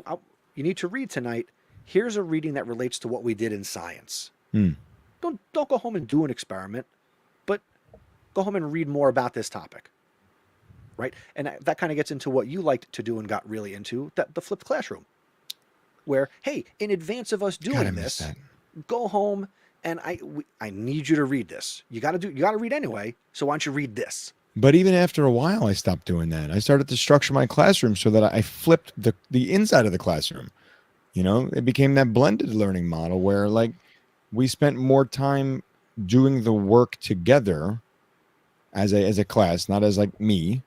you need to read tonight. Here's a reading that relates to what we did in science. Don't go home and do an experiment, but go home and read more about this topic. Right? And that kind of gets into what you liked to do and got really into, the flipped classroom. Where, hey, in advance of us doing this, go home and I need you to read this. You got to read anyway. So why don't you read this? But even after a while, I stopped doing that. I started to structure my classroom so that I flipped the inside of the classroom. It became that blended learning model where like we spent more time doing the work together as a class, not as like me,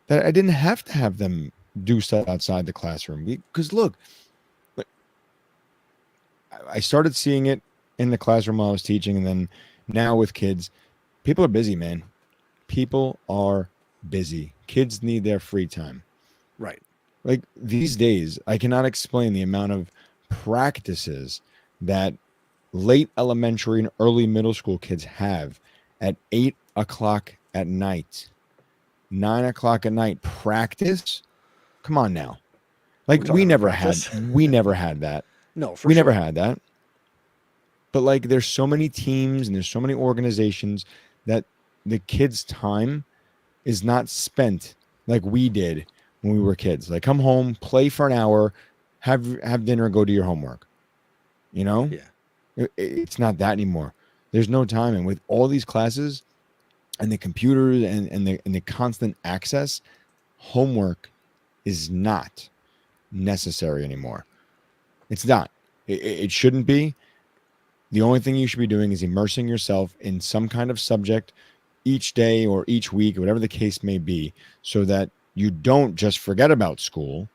that I didn't have to have them do stuff outside the classroom. Because look, I started seeing it in the classroom while I was teaching, and then now with kids, people are busy, man. People are busy. Kids need their free time. Right. Like these days, I cannot explain the amount of practices that late elementary and early middle school kids have at 8 o'clock at night, 9 o'clock at night. Practice? Come on now. Like we never had that. No, for we sure. never had that. But like there's so many teams and there's so many organizations that the kids' time is not spent like we did when we were kids. Like come home, play for an hour, have dinner, go do your homework. Yeah. It's not that anymore. There's no time. And with all these classes and the computers and the constant access, homework is not necessary anymore. It's not. It shouldn't be. The only thing you should be doing is immersing yourself in some kind of subject each day or each week, whatever the case may be, so that you don't just forget about school,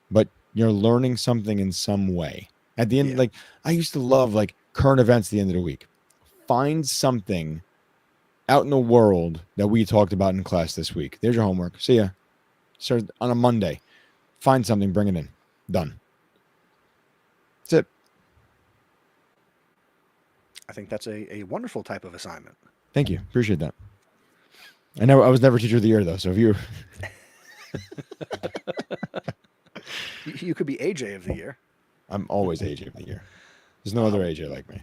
but you're learning something in some way. At the end, Yeah. like I used to love like current events at the end of the week. Find something out in the world that we talked about in class this week. There's your homework. See ya. Start on a Monday. Find something, bring it in. Done. That's it. I think that's a wonderful type of assignment. Thank you. Appreciate that. I was never teacher of the year though. So if you You could be AJ of the year. I'm always AJ of the year. There's no other AJ like me.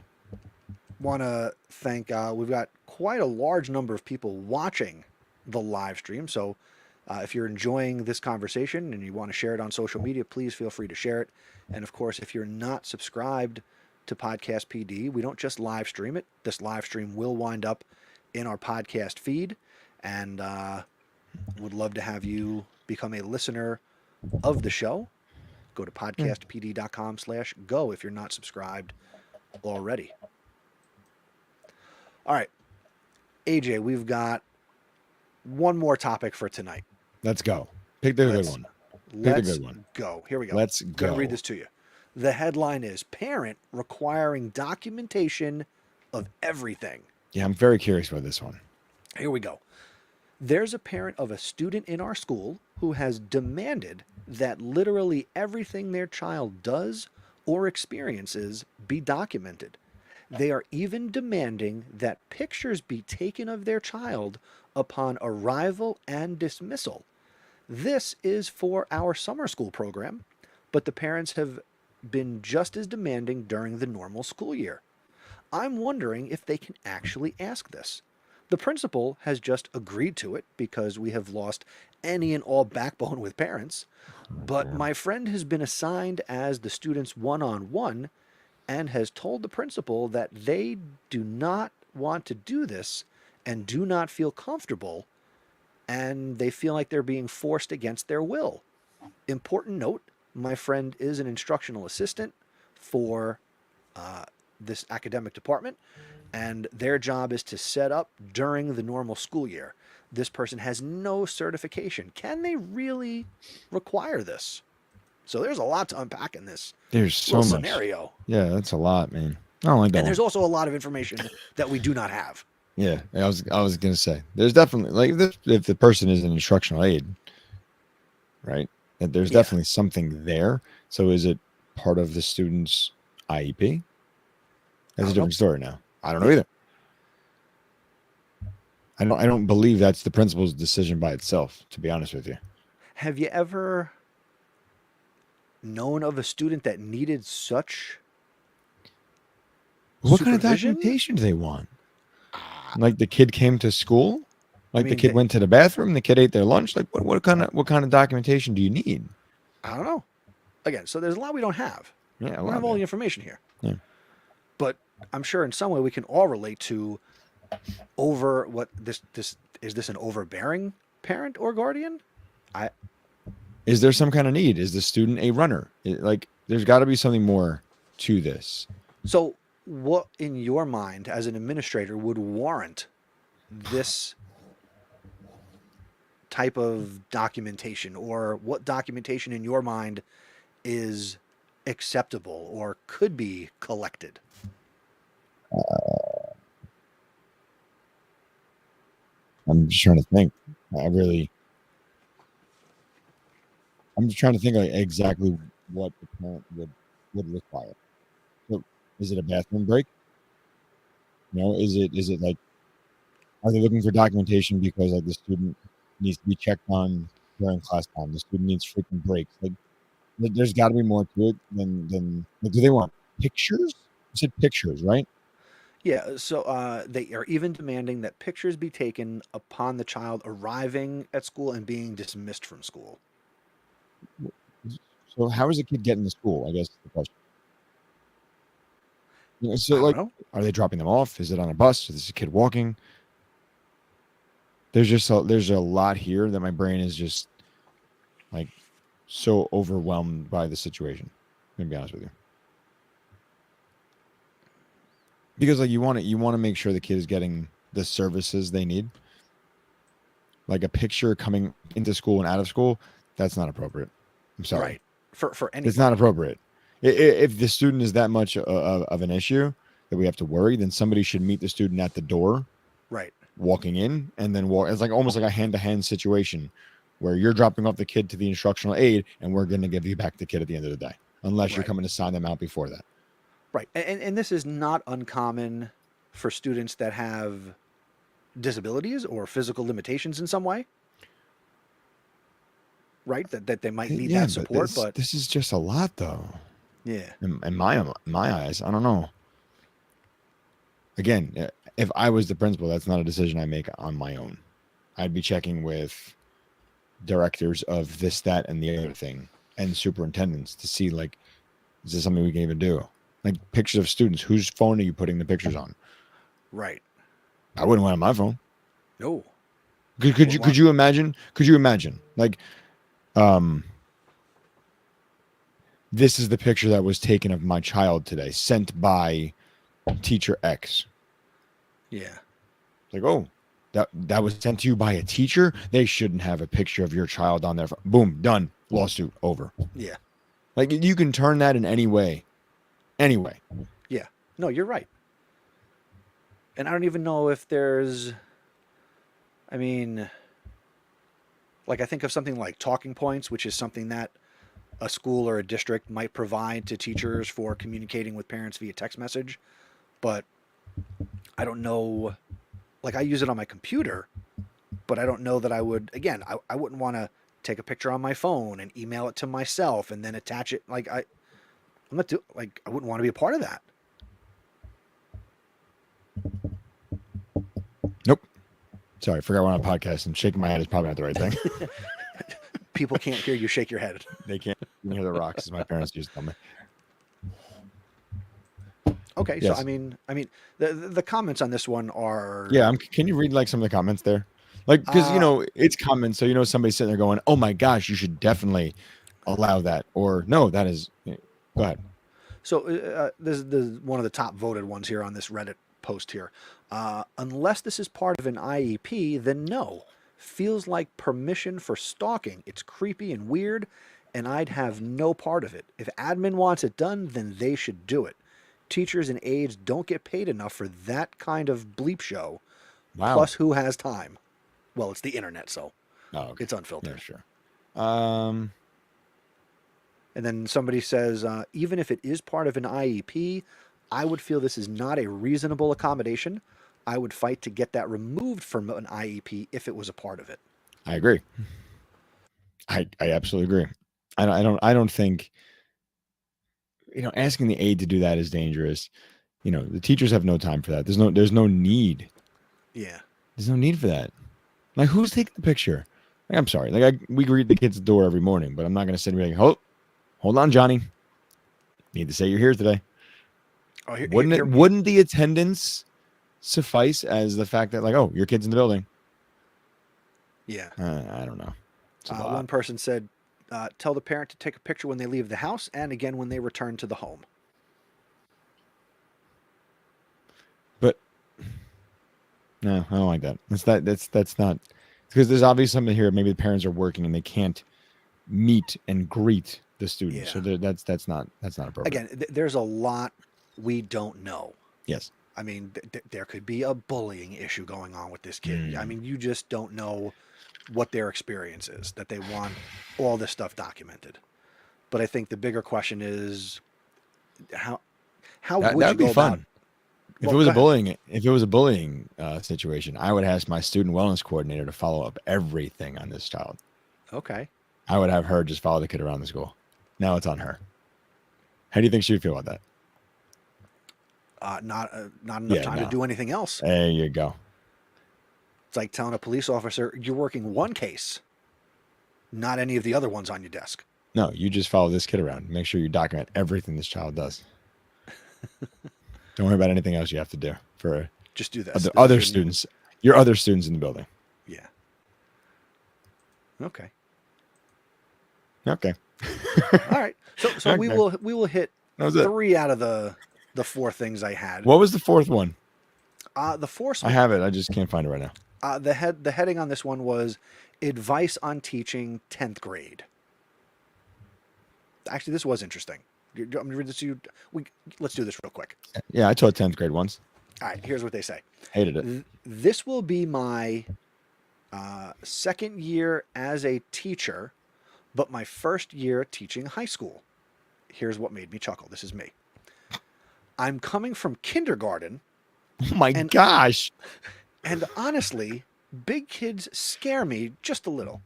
Want to thank, we've got quite a large number of people watching the live stream. So if you're enjoying this conversation and you want to share it on social media, please feel free to share it. And of course, if you're not subscribed to Podcast PD, we don't just live stream it. This live stream will wind up in our podcast feed, and would love to have you become a listener of the show. Go to podcastpd.com/go if you're not subscribed already. All right, AJ, we've got one more topic for tonight. Let's go. Pick the good one. Pick the good one. Go. Here we go. Let's I'm go. going to read this to you. The headline is Parent Requiring Documentation of Everything. Yeah, I'm very curious about this one. Here we go. There's a parent of a student in our school who has demanded that literally everything their child does or experiences be documented. They are even demanding that pictures be taken of their child upon arrival and dismissal. This is for our summer school program, but the parents have been just as demanding during the normal school year. I'm wondering if they can actually ask this. The principal has just agreed to it because we have lost any and all backbone with parents, but my friend has been assigned as the student's one-on-one and has told the principal that they do not want to do this and do not feel comfortable, and they feel like they're being forced against their will. Important note, my friend is an instructional assistant for this academic department, and their job is to set up during the normal school year. This person has no certification. Can they really require this? So there's a lot to unpack in this. There's so much scenario. Yeah, that's a lot, man. I don't like that. And there's also a lot of information that we do not have. Yeah, I was gonna say there's definitely like if the person is an instructional aid, right? That there's definitely something there. So is it part of the student's IEP? That's a different story now. I don't know either. I don't believe that's the principal's decision by itself, to be honest with you. Have you ever known of a student that needed such what kind of documentation do they want? Like the kid came to school? Like the kid went to the bathroom, the kid ate their lunch? Like what kind of documentation do you need? I don't know. Again, so there's a lot we don't have. Yeah, we don't have all the information here. Yeah. But I'm sure in some way we can all relate to over what this is this an overbearing parent or guardian? Is there some kind of need? Is the student a runner? Like there's got to be something more to this. So what in your mind as an administrator would warrant this type of documentation, or what documentation in your mind is acceptable or could be collected? I'm just trying to think. I'm just trying to think like exactly what the parent would require. So is it a bathroom break? You know, is it like, are they looking for documentation because like the student needs to be checked on during class time? The student needs frequent breaks. Like there's got to be more to it than like, do they want pictures? You said pictures, right? Yeah, so they are even demanding that pictures be taken upon the child arriving at school and being dismissed from school. So how is a kid getting to school? I guess is the question. You know, so I don't like, know. are they dropping them off? Is it on a bus? Is this a kid walking? There's a lot here that my brain is just like so overwhelmed by the situation. I'm gonna be honest with you. Because like you want to make sure the kid is getting the services they need. Like a picture coming into school and out of school, that's not appropriate. I'm sorry. Right. For It's not anybody. appropriate. If the student is that much of an issue that we have to worry, then somebody should meet the student at the door, Right. walking in, and then walk. It's like almost like a hand-to-hand situation where you're dropping off the kid to the instructional aide, and we're going to give you back the kid at the end of the day, unless you're Right. coming to sign them out before that. Right. And this is not uncommon for students that have disabilities or physical limitations in some way. Right? That they might need Yeah, that but support, this but this is just a lot, though. yeah. In my eyes, I don't know. Again, if I was the principal, that's not a decision I make on my own. I'd be checking with directors of this, that, and the other thing, and superintendents to see, like, is this something we can even do? Like pictures of students. Whose phone are you putting the pictures on? Right. I wouldn't want it on my phone. No. Could you Well, could you imagine? Could you imagine? Like, this is the picture that was taken of my child today, sent by teacher X. yeah. Like, oh, that was sent to you by a teacher. They shouldn't have a picture of your child on their phone. Boom, done. Lawsuit over. Yeah. Like you can turn that in any way. Anyway. Yeah. No, you're right. And I don't even know if there's, I mean, like I think of something like talking points, which is something that a school or a district might provide to teachers for communicating with parents via text message. But I don't know, like I use it on my computer, but I don't know that I would, again, I wouldn't want to take a picture on my phone and email it to myself and then attach it. Like I'm not like, I wouldn't want to be a part of that. Nope. Sorry, I forgot we're on a podcast, and shaking my head is probably not the right thing. People can't hear you shake your head. They can't hear the rocks, as my parents used to tell me. Okay, Yes. so I mean, the comments on this one are Yeah, can you read like some of the comments there? Like, because it's comments, so somebody's sitting there going, "Oh my gosh, you should definitely allow that," or "No, that is." Go ahead. so this is one of the top voted ones here on this Reddit post here. Unless this is part of an IEP, then no. Feels like permission for stalking. It's creepy and weird, and I'd have no part of it. If admin wants it done, then they should do it. Teachers and aides don't get paid enough for that kind of bleep show. Wow. Plus, who has time? Well, it's the internet, so okay. it's unfiltered. Yeah, sure. And then somebody says, even if it is part of an IEP, I would feel this is not a reasonable accommodation. I would fight to get that removed from an IEP if it was a part of it. I agree. I absolutely agree. I don't think asking the aide to do that is dangerous. The teachers have no time for that. There's no need. Yeah. There's no need for that. Like, who's taking the picture? Like, I'm sorry. Like, we greet the kids at the door every morning, but I'm not going to sit and be like, hold on, Johnny. Need to say you're here today. Oh, Wouldn't the attendance suffice as the fact that, like, oh, your kid's in the building? Yeah. I don't know. One person said, tell the parent to take a picture when they leave the house and again when they return to the home. But no, I don't like that. That's not, because there's obviously something here. Maybe the parents are working and they can't meet and greet the student. Yeah. So that's not appropriate. Again, there's a lot we don't know. Yes. I mean, there could be a bullying issue going on with this kid. I mean, you just don't know what their experience is, that they want all this stuff documented. But I think the bigger question is how would you That'd be go fun. about? If it was a bullying situation, I would ask my student wellness coordinator to follow up everything on this child. Okay. I would have her just follow the kid around the school. Now it's on her. How do you think she would feel about that? Not enough time to do anything else. There you go. It's like telling a police officer you're working one case, not any of the other ones on your desk. No, you just follow this kid around. Make sure you document everything this child does. Don't worry about anything else you have to do for just do this. Other students, your other students in the building. Yeah. Okay. Okay. All right. So Okay. we will hit 3 out of the the four things I had. What was the fourth one? The fourth, I have it. I just can't find it right now. the heading on this one was advice on teaching 10th grade. Actually, this was interesting. I'm going to read this to you. Let's do this real quick. Yeah, I taught 10th grade once. All right, here's what they say. Hated it. This will be my second year as a teacher, but my first year teaching high school. Here's what made me chuckle. This is me. I'm coming from kindergarten. Oh my gosh. And honestly, big kids scare me just a little.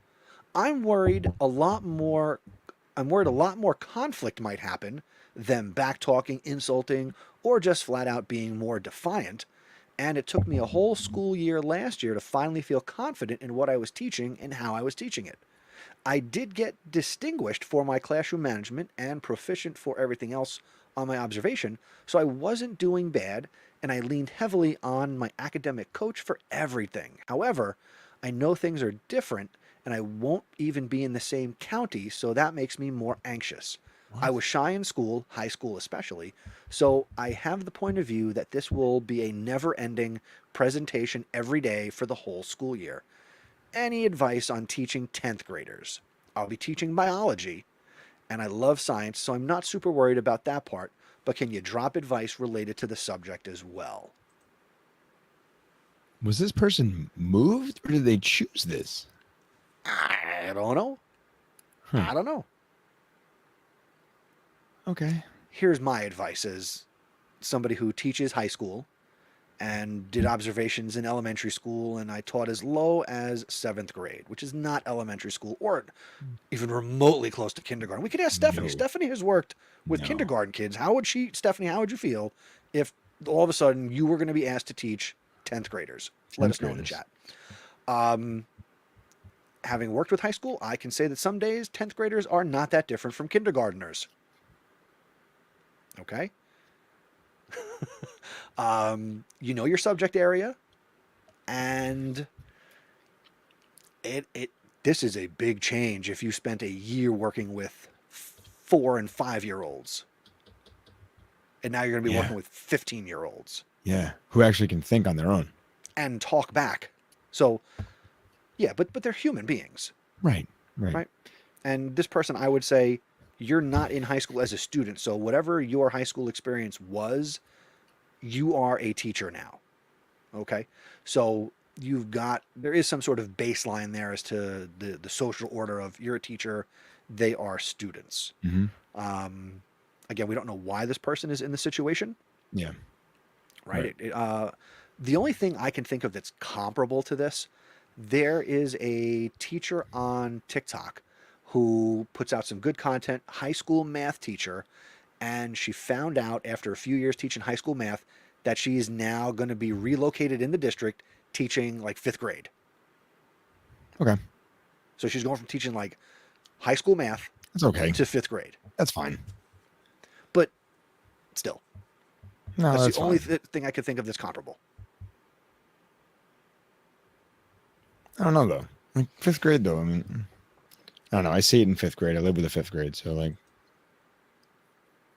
I'm worried a lot more conflict might happen, them back talking, insulting, or just flat out being more defiant. And it took me a whole school year last year to finally feel confident in what I was teaching and how I was teaching it. I did get distinguished for my classroom management and proficient for everything else on my observation, so I wasn't doing bad, and I leaned heavily on my academic coach for everything. However, I know things are different, and I won't even be in the same county, so that makes me more anxious. I was shy in school, high school especially, so I have the point of view that this will be a never-ending presentation every day for the whole school year. Any advice on teaching 10th graders? I'll be teaching biology, and I love science, so I'm not super worried about that part, but can you drop advice related to the subject as well? Was this person moved or did they choose this? I don't know. I don't know. Okay. Here's my advice as somebody who teaches high school and did observations in elementary school, and I taught as low as 7th grade, which is not elementary school or even remotely close to kindergarten. We could ask Stephanie. No. Stephanie has worked with kindergarten kids. Stephanie, how would you feel if all of a sudden you were going to be asked to teach 10th graders? Let us know in the chat. Having worked with high school, I can say that some days 10th graders are not that different from kindergartners. Okay? You know your subject area, and this is a big change if you spent a year working with 4 and 5-year-olds, and now you're going to be working with 15-year-olds. Yeah, who actually can think on their own and talk back. So, yeah, but they're human beings, right? And this person, I would say, you're not in high school as a student, so whatever your high school experience was, you are a teacher now. Okay? So there is some sort of baseline there as to the social order of you're a teacher, they are students. Mm-hmm. Again, we don't know why this person is in the situation. Yeah. Right? The only thing I can think of that's comparable to this, there is a teacher on TikTok who puts out some good content, high school math teacher, and she found out after a few years teaching high school math that she is now going to be relocated in the district teaching like 5th grade. Okay. So she's going from teaching like high school math to 5th grade. That's fine. But still, no, that's the only thing I could think of that's comparable. I don't know though. Like 5th grade though, I mean, I don't know. I see it in 5th grade. I live with a 5th grade, so like,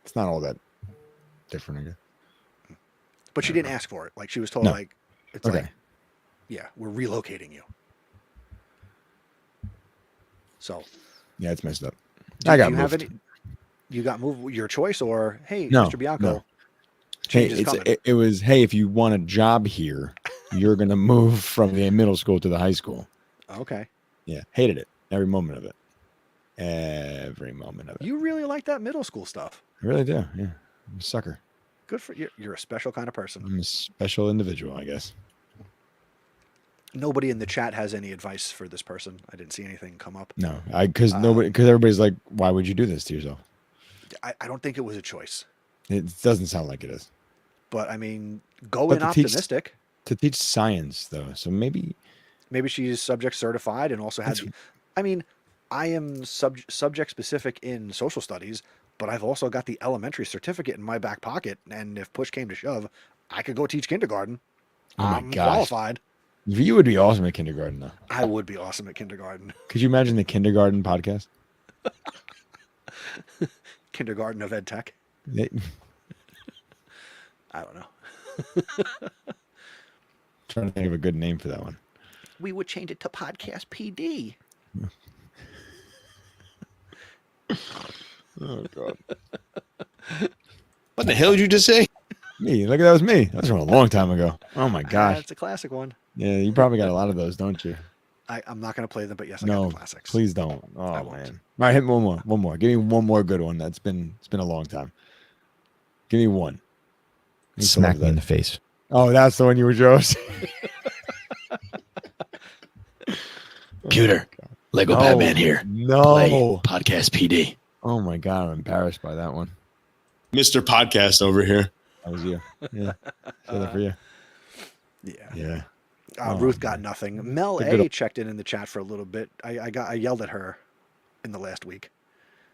it's not all that different, I guess. But she didn't ask for it. Like she was told, like, it's like, yeah, we're relocating you. So, yeah, it's messed up. I got moved. You got moved. Your choice, or hey, Mr. Bianco, change is coming. It was hey, if you want a job here, you're gonna move from the middle school to the high school. Okay. Yeah, hated it every moment of it. Every moment of it. You really like that middle school stuff. I really do. Yeah, I'm a sucker. Good for you. You're a special kind of person. I'm a special individual, I guess. Nobody in the chat has any advice for this person. I didn't see anything come up. No, because everybody's like, why would you do this to yourself? I don't think it was a choice. It doesn't sound like it is. But I mean, go in optimistic. To teach science though, so maybe she's subject certified and also has. I mean, I am subject specific in social studies, but I've also got the elementary certificate in my back pocket, and if push came to shove, I could go teach kindergarten. I'm qualified. You would be awesome at kindergarten, though. I would be awesome at kindergarten. Could you imagine the kindergarten podcast? Kindergarten of Ed Tech. I don't know. Trying to think of a good name for that one. We would change it to PodcastPD. Oh God. What the hell did you just say? Me. Look, that was me. That was from a long time ago. Oh my gosh. It's a classic one. Yeah, you probably got a lot of those, don't you? I'm not going to play them, but yes, I got No, the classics. please don't. I Oh won't. man. All right, hit me one more. One more. Give me one more good one. It's been a long time. Give me one. Let me pull Smack up me in that. the face. Oh, that's the one you were Joe's. Computer. Lego No. Batman here. Play No. Podcast PD. Oh my God, I'm embarrassed by that one. Mr. Podcast over here. That was you. Yeah. Said that for you. Yeah. Yeah. Ruth got nothing. Mel Good A checked in the chat for a little bit. I yelled at her in the last week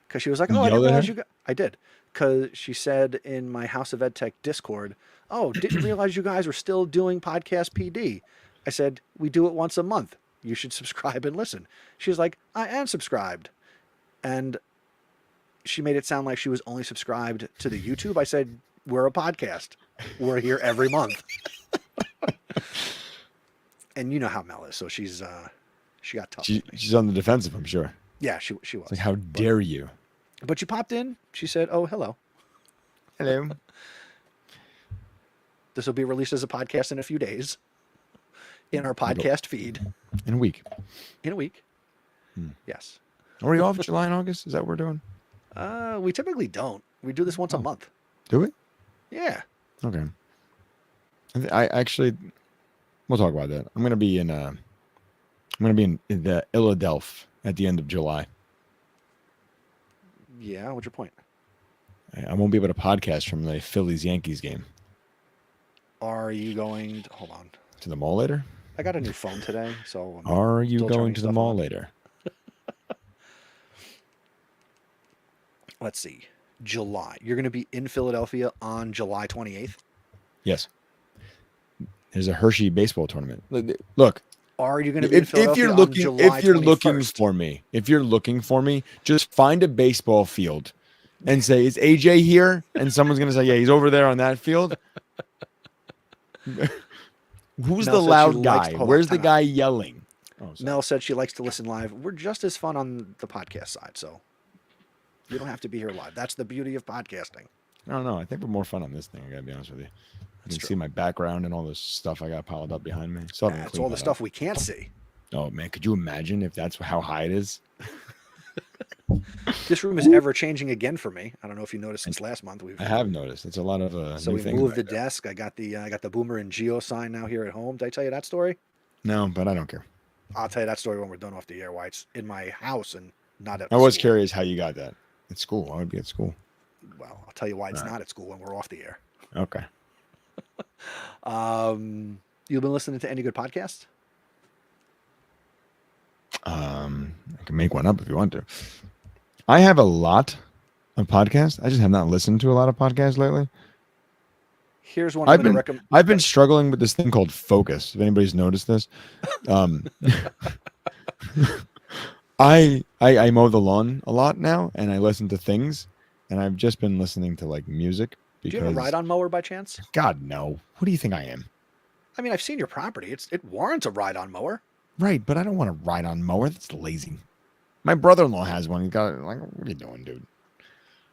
because she was like, You "Oh, I didn't yelled at realize her? you got." I did, because she said in my House of EdTech Discord, "Oh, didn't realize you guys were still doing Podcast PD." I said, "We do it once a month. You should subscribe and listen." She was like, "I am subscribed," and she made it sound like she was only subscribed to the YouTube. I said, "We're a podcast. We're here every month." And you know how Mel is, so she got tough. with me. She's on the defensive, I'm sure. Yeah, she was. It's like, how dare you? But you popped in. She said, "Oh, hello. Hello. This will be released as a podcast in a few days in our podcast feed In a week. in a week." Yes. Are we off July and August? Is that what we're doing? We typically don't. We do this once a month. Do we? Yeah. Okay. I actually, we'll talk about that. I'm gonna be in the Philadelphia at the end of July. Yeah. What's your point? I won't be able to podcast from the Phillies Yankees game. Are you going? Hold on. To the mall later? I got a new phone today, so I'm Are you still going turning to the stuff mall on. later? Let's see. July. You're going to be in Philadelphia on July 28th. Yes. There's a Hershey baseball tournament. Look, Are you going to be in if Philadelphia you're looking, on July if you're looking 21st? if you're looking for me, just find a baseball field and say, "Is AJ here?" And someone's gonna say, "Yeah, he's over there on that field." Who's Mel the said she loud likes- guy? hold on, Where's the time out. guy yelling? Oh, sorry. Mel said she likes to listen live. We're just as fun on the podcast side, so you don't have to be here live. That's the beauty of podcasting. I don't know. I think we're more fun on this thing. I gotta be honest with you. You can see my background and all this stuff I got piled up behind me. Still haven't That's cleaned all the that stuff up. we can't see. Oh man, could you imagine if that's how high it is? This room is ever changing again for me. I don't know if you noticed since last month. I have noticed. It's a lot of So new we things moved the back there. desk. I got the Boomer and Geo sign now here at home. Did I tell you that story? No, but I don't care. I'll tell you that story when we're done off the air. Why it's in my house and not at I was school. curious how you got that. At school. I would be at school. Well, I'll tell you why it's not at school when we're off the air. Okay. You've been listening to any good podcasts? I can make one up if you want to. I have a lot of podcasts. I just have not listened to a lot of podcasts lately. Here's one I'm going to recommend. I've been struggling with this thing called focus. If anybody's noticed this, I mow the lawn a lot now, and I listen to things, and I've just been listening to like music. Do you have a ride-on mower by chance? God, no. What do you think I am? I mean, I've seen your property. It warrants a ride-on mower. Right, but I don't want to ride on mower. That's lazy. My brother-in-law has one. He got it. Like, what are you doing, dude?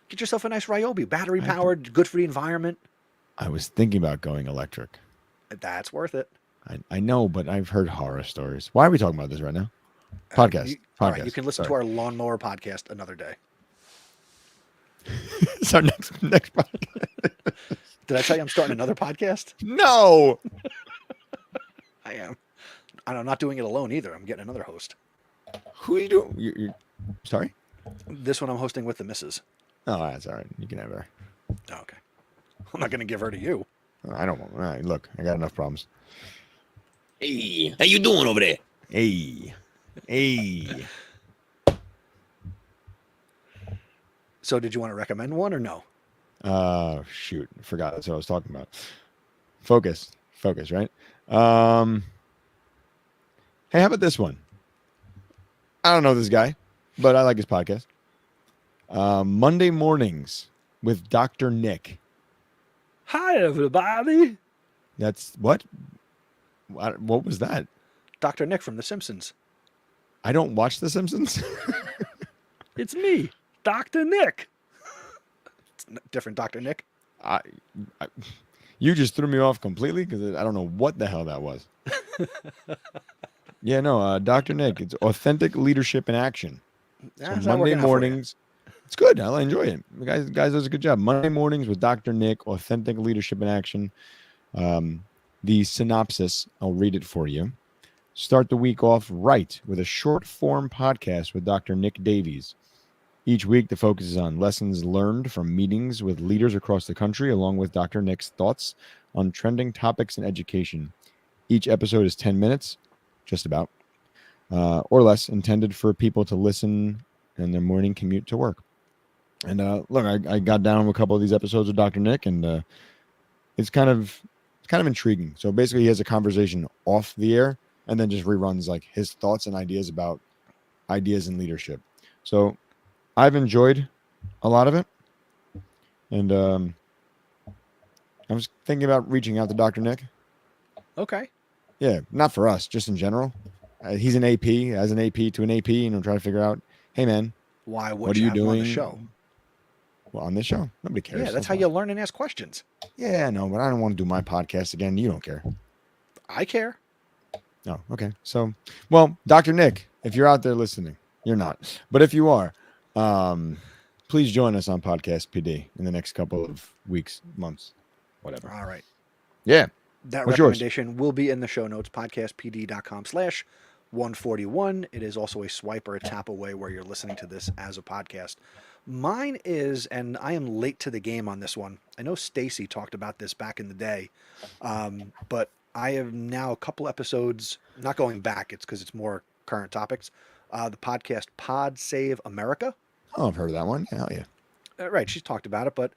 Get yourself a nice Ryobi, battery-powered, good for the environment. I was thinking about going electric. That's worth it. I know, but I've heard horror stories. Why are we talking about this right now? Podcast. All right, you can listen to our lawnmower podcast another day. It's our next podcast. Did I tell you I'm starting another podcast? No. I am. I'm not doing it alone either. I'm getting another host. Who are you doing? You're, sorry? This one I'm hosting with the missus. Oh, that's all right. You can have her. Oh, okay. I'm not going to give her to you. I don't want. All right, look, I got enough problems. Hey, how you doing over there? Hey. Hey. So did you want to recommend one or no? Shoot. Forgot. That's what I was talking about. Focus, right? Hey, how about this one? I don't know this guy, but I like his podcast. Monday Mornings with Dr. Nick. Hi, everybody. That's what? What was that? Dr. Nick from The Simpsons. I don't watch The Simpsons. It's me, Dr. Nick. It's different Dr. Nick. I, you just threw me off completely because I don't know what the hell that was. Yeah, no, Dr. Nick. It's authentic leadership in action. So How's that Monday working out for you? mornings, it's good. I enjoy it. The guys does a good job. Monday mornings with Dr. Nick, authentic leadership in action. The synopsis, I'll read it for you. Start the week off right with a short form podcast with Dr. Nick Davies. Each week, the focus is on lessons learned from meetings with leaders across the country, along with Dr. Nick's thoughts on trending topics in education. Each episode is 10 minutes, just about, or less, intended for people to listen in their morning commute to work. And look, I got down with a couple of these episodes with Dr. Nick, and it's kind of intriguing. So basically, he has a conversation off the air, and then just reruns like his thoughts and ideas about ideas in leadership. So I've enjoyed a lot of it, and I was thinking about reaching out to Dr. Nick. Okay. Yeah, not for us, just in general. He's an AP, as an AP to an AP, trying to figure out, hey man, Why would what are you you have him on the doing? show? Well, on this show, nobody cares. Yeah, that's how you learn and ask questions. Yeah, I know, but I don't want to do my podcast again. You don't care. I care. Oh, okay. So, well, Dr. Nick, if you're out there listening, you're not. But if you are, please join us on PodcastPD in the next couple of weeks, months, whatever. All right. Yeah. That What's yours? recommendation will be in the show notes, podcastpd.com/141. It is also a swipe or a tap away where you're listening to this as a podcast. Mine is, and I am late to the game on this one. I know Stacy talked about this back in the day, but I have now a couple episodes, not going back, it's because it's more current topics. The podcast Pod Save America. Oh, I've heard of that one. Hell yeah. Right, she's talked about it, but,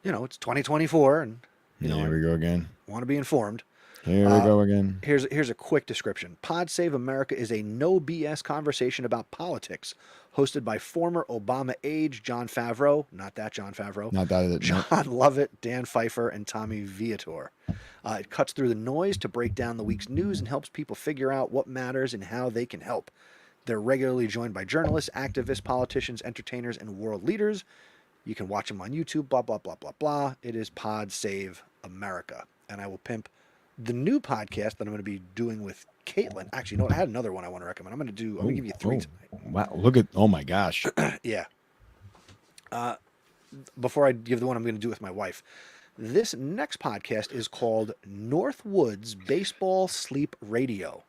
it's 2024, and, Here we go again. I want to be informed. Here we go again. Here's a quick description. Pod Save America is a no BS conversation about politics, hosted by former Obama aide John Favreau, not that John Favreau, Not that. No. John Lovett, Dan Pfeiffer, and Tommy Viator. It cuts through the noise to break down the week's news and helps people figure out what matters and how they can help. They're regularly joined by journalists, activists, politicians, entertainers, and world leaders. You can watch them on YouTube, blah, blah, blah, blah, blah. It is Pod Save America. And I will pimp the new podcast that I'm going to be doing with Caitlin. Actually, no, I had another one I want to recommend. I'm going to give you three tonight. Wow. Look at, oh my gosh. Yeah. Before I give the one I'm going to do with my wife, this next podcast is called Northwoods Baseball Sleep Radio.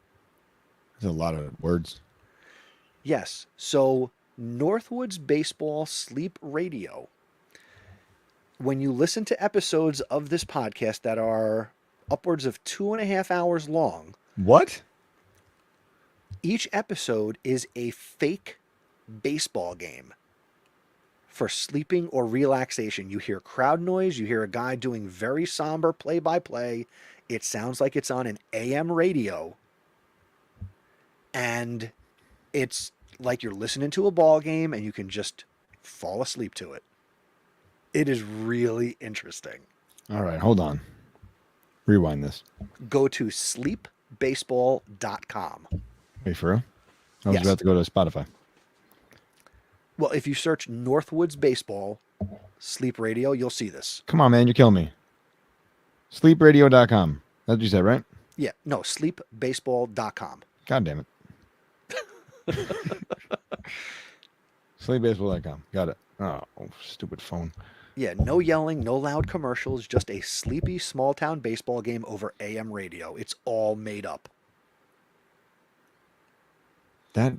There's a lot of words. Yes. So Northwoods Baseball Sleep Radio. When you listen to episodes of this podcast that are upwards of 2.5 hours long, What? each episode is a fake baseball game for sleeping or relaxation. You hear crowd noise. You hear a guy doing very somber play-by-play. It sounds like it's on an AM radio. And it's like you're listening to a ball game and you can just fall asleep to it. It is really interesting. All right, hold on. Rewind this. Go to sleepbaseball.com. Wait, for real? I was Yes. about to go to Spotify. Well, if you search Northwoods Baseball Sleep Radio, you'll see this. Come on, man. You're killing me. Sleepradio.com. That's what you said, right? Yeah, no, sleepbaseball.com. God damn it. Sleepbaseball.com. Got it. Oh, stupid phone. Yeah, no yelling, no loud commercials, just a sleepy small-town baseball game over AM radio. It's all made up. That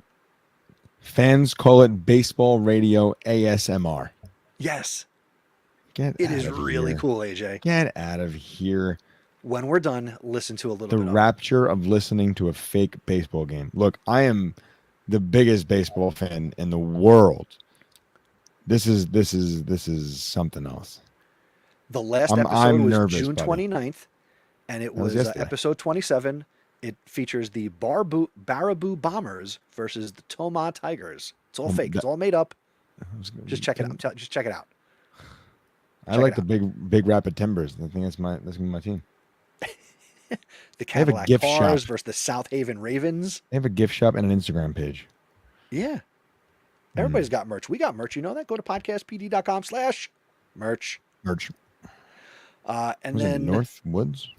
fans call it baseball radio ASMR. Yes, Get it out is of really here. cool, AJ. Get out of here. When we're done, listen to a little The bit of it. rapture of listening to a fake baseball game. Look, I am the biggest baseball fan in the world. This is something else. The last I'm episode was nervous, June buddy. 29th, and it That was was yesterday. episode 27. It features the Baraboo Bombers versus the Toma Tigers. It's all fake. It's all made up. Just check it out. Just check it out. I Check like it the out. big rapid timbers. I think that's gonna be my team. The They have a Cadillac gift shop. Cars versus the South Haven Ravens. They have a gift shop and an Instagram page. Yeah. Everybody's got merch. We got merch. You know that? Go to podcastpd.com/merch. Merch. And Was it then, North Woods?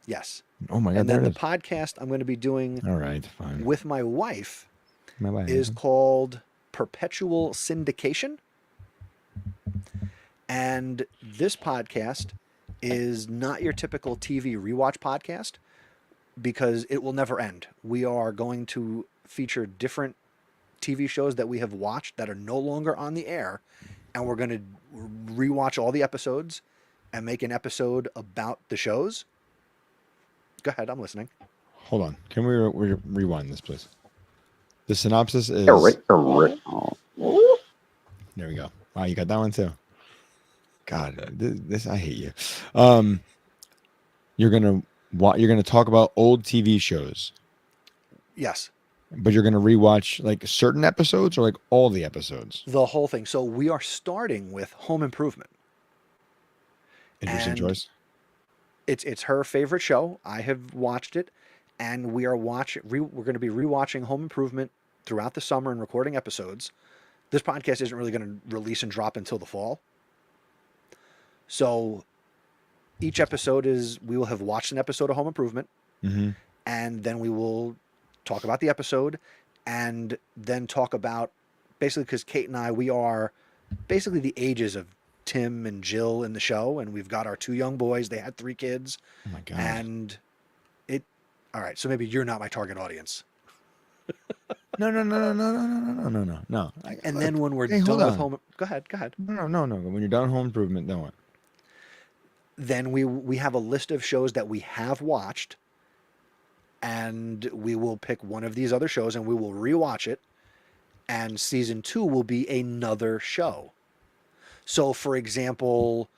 yes. Oh my God, And there then it the is. podcast I'm going to be doing All right, fine. with my wife My bad. is called Perpetual Syndication. And this podcast is not your typical TV rewatch podcast because it will never end. We are going to feature different TV shows that we have watched that are no longer on the air, and we're going to rewatch all the episodes and make an episode about the shows. Go ahead, I'm listening. Hold on. Can we rewind this, please? The synopsis is. There we go. Wow, you got that one too. God, this I hate you. You're gonna talk about old TV shows, Yes, but you're gonna rewatch like certain episodes or like all the episodes. the whole thing. So we are starting with Home Improvement. Interesting And choice. It's her favorite show. I have watched it, and we're going to be rewatching Home Improvement throughout the summer and recording episodes. This podcast isn't really going to release and drop until the fall. So each episode we will have watched an episode of Home Improvement, Mm-hmm. and then we will talk about the episode, and then talk about basically, because Kate and I, we are basically the ages of Tim and Jill in the show, and we've got our 2 young boys. They had 3 kids, Oh my God. and all right. So maybe you're not my target audience. No. And then when we're Hey, done hold with on. Home, go ahead. No. When you're done Home Improvement, then what? Then we have a list of shows that we have watched, and we will pick one of these other shows and we will rewatch it. And season 2 will be another show. So, for example,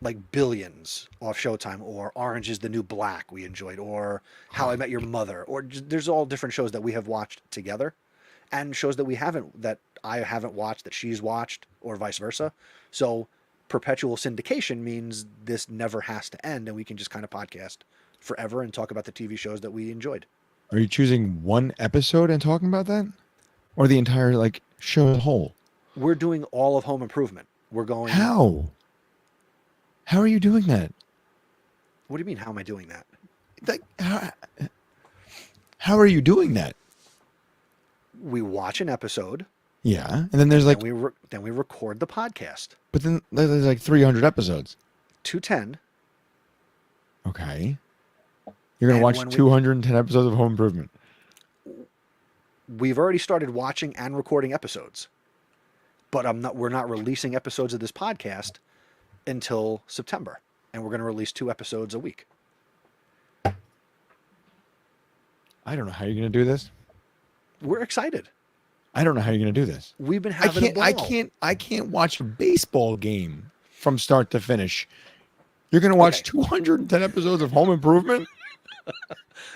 like Billions off Showtime, or Orange is the New Black we enjoyed, or How I Met Your Mother, or there's all different shows that we have watched together, and shows that I haven't watched that she's watched, or vice versa. So perpetual syndication means this never has to end, and we can just kind of podcast forever and talk about the TV shows that we enjoyed. Are you choosing one episode and talking about that, or the entire like show as a whole? We're doing all of Home Improvement. We're going. How? How are you doing that? What do you mean? How am I doing that? Like, how are you doing that? We watch an episode. Yeah, and then there's like, then we record the podcast. but then there's like 300 episodes. 210. Okay, you're gonna And watch when 210 episodes of Home Improvement. We've already started watching and recording episodes, but we're not releasing episodes of this podcast until September, and we're going to release 2 episodes a week. I don't know how you're gonna do this. We're excited. I don't know how you're gonna do this. We've been having a ball. I can't watch a baseball game from start to finish. You're gonna watch Okay. 210 episodes of Home Improvement?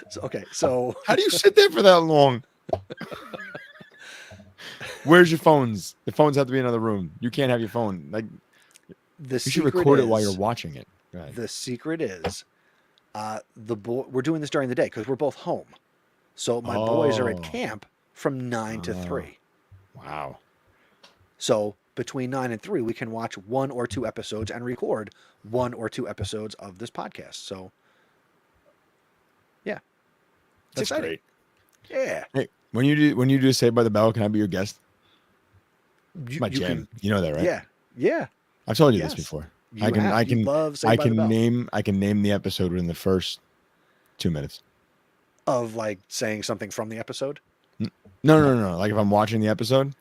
So How do you sit there for that long? Where's your phones? The phones have to be in another room. You can't have your phone. Like, the you should secret record it while is- you're watching it. Go ahead. The secret is, we're doing this during the day because we're both home. So my boys are at Oh. camp from 9 to 3. Wow. So between 9 and 3, we can watch 1 or 2 episodes and record 1 or 2 episodes of this podcast. So, yeah, it's That's exciting. great. Yeah, Hey, when you do Saved by the Bell, can I be your guest? you, My you jam. can. You know that, right? Yeah. I've told you Yes. this before. You I can have. I You can love Saved I by the can Bell. name the episode within the first 2 minutes. Of like saying something from the episode. No. Like if I'm watching the episode,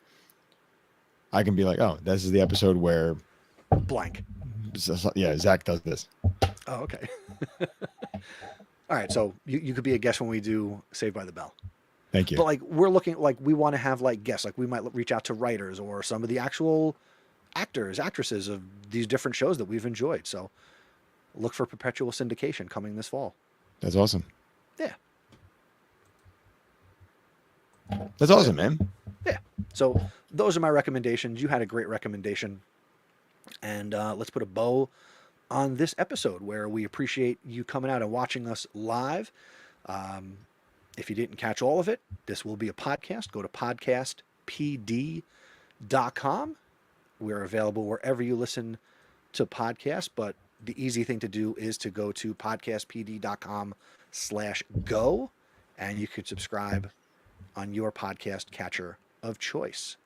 I can be like, "Oh, this is the episode where Blank. Zach does this." Oh, okay. All right, so you could be a guest when we do Saved by the Bell. Thank you. But like we're looking, like we want to have like guests, like we might reach out to writers or some of the actual actors, actresses of these different shows that we've enjoyed. So look for Perpetual Syndication coming this fall. That's awesome. Yeah. That's awesome, man. Yeah. So those are my recommendations. You had a great recommendation. And let's put a bow on this episode where we appreciate you coming out and watching us live. If you didn't catch all of it, this will be a podcast. Go to PodcastPD.com. We're available wherever you listen to podcasts, but the easy thing to do is to go to podcastpd.com/go, and you can subscribe on your podcast catcher of choice.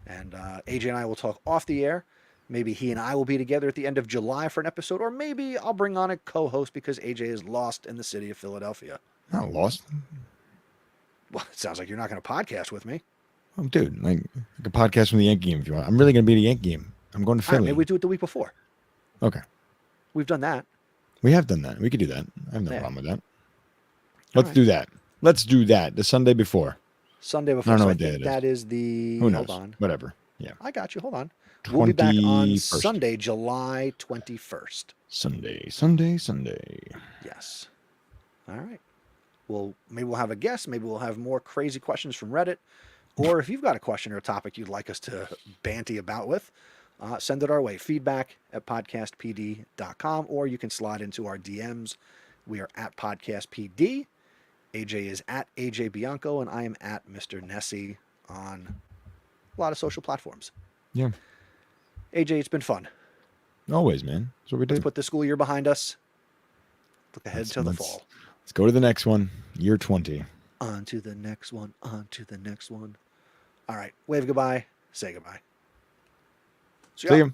And AJ and I will talk off the air. Maybe he and I will be together at the end of July for an episode, or maybe I'll bring on a co-host because AJ is lost in the city of Philadelphia. Not lost. Well, it sounds like you're not going to podcast with me. Oh, dude, like a podcast from the Yankee game if you want. I'm really going to be at a Yankee game. I'm going to All right, Philly. maybe we do it the week before. Okay. We've done that. We have done that. We could do that. I have no Yeah. problem with that. All Let's right. do that. Let's do that. The Sunday before. Sunday before. I don't know So what I day think it is. that is the. Who knows? Hold on. Whatever. Yeah. I got you. Hold on. We'll be back on 21st. Sunday, July 21st. Sunday. Yes. All right. Well, maybe we'll have a guest. Maybe we'll have more crazy questions from Reddit. Or if you've got a question or a topic you'd like us to banty about with, send it our way. Feedback@podcastpd.com, or you can slide into our DMs. We are at PodcastPD. AJ is at AJ Bianco, and I am at Mr. Nessie on a lot of social platforms. Yeah. AJ, it's been fun. Always, man. That's what we do. Let's put the school year behind us. Look ahead to the fall. Let's go to the next one. Year 20. On to the next one. On to the next one. All right. Wave goodbye. Say goodbye. See you.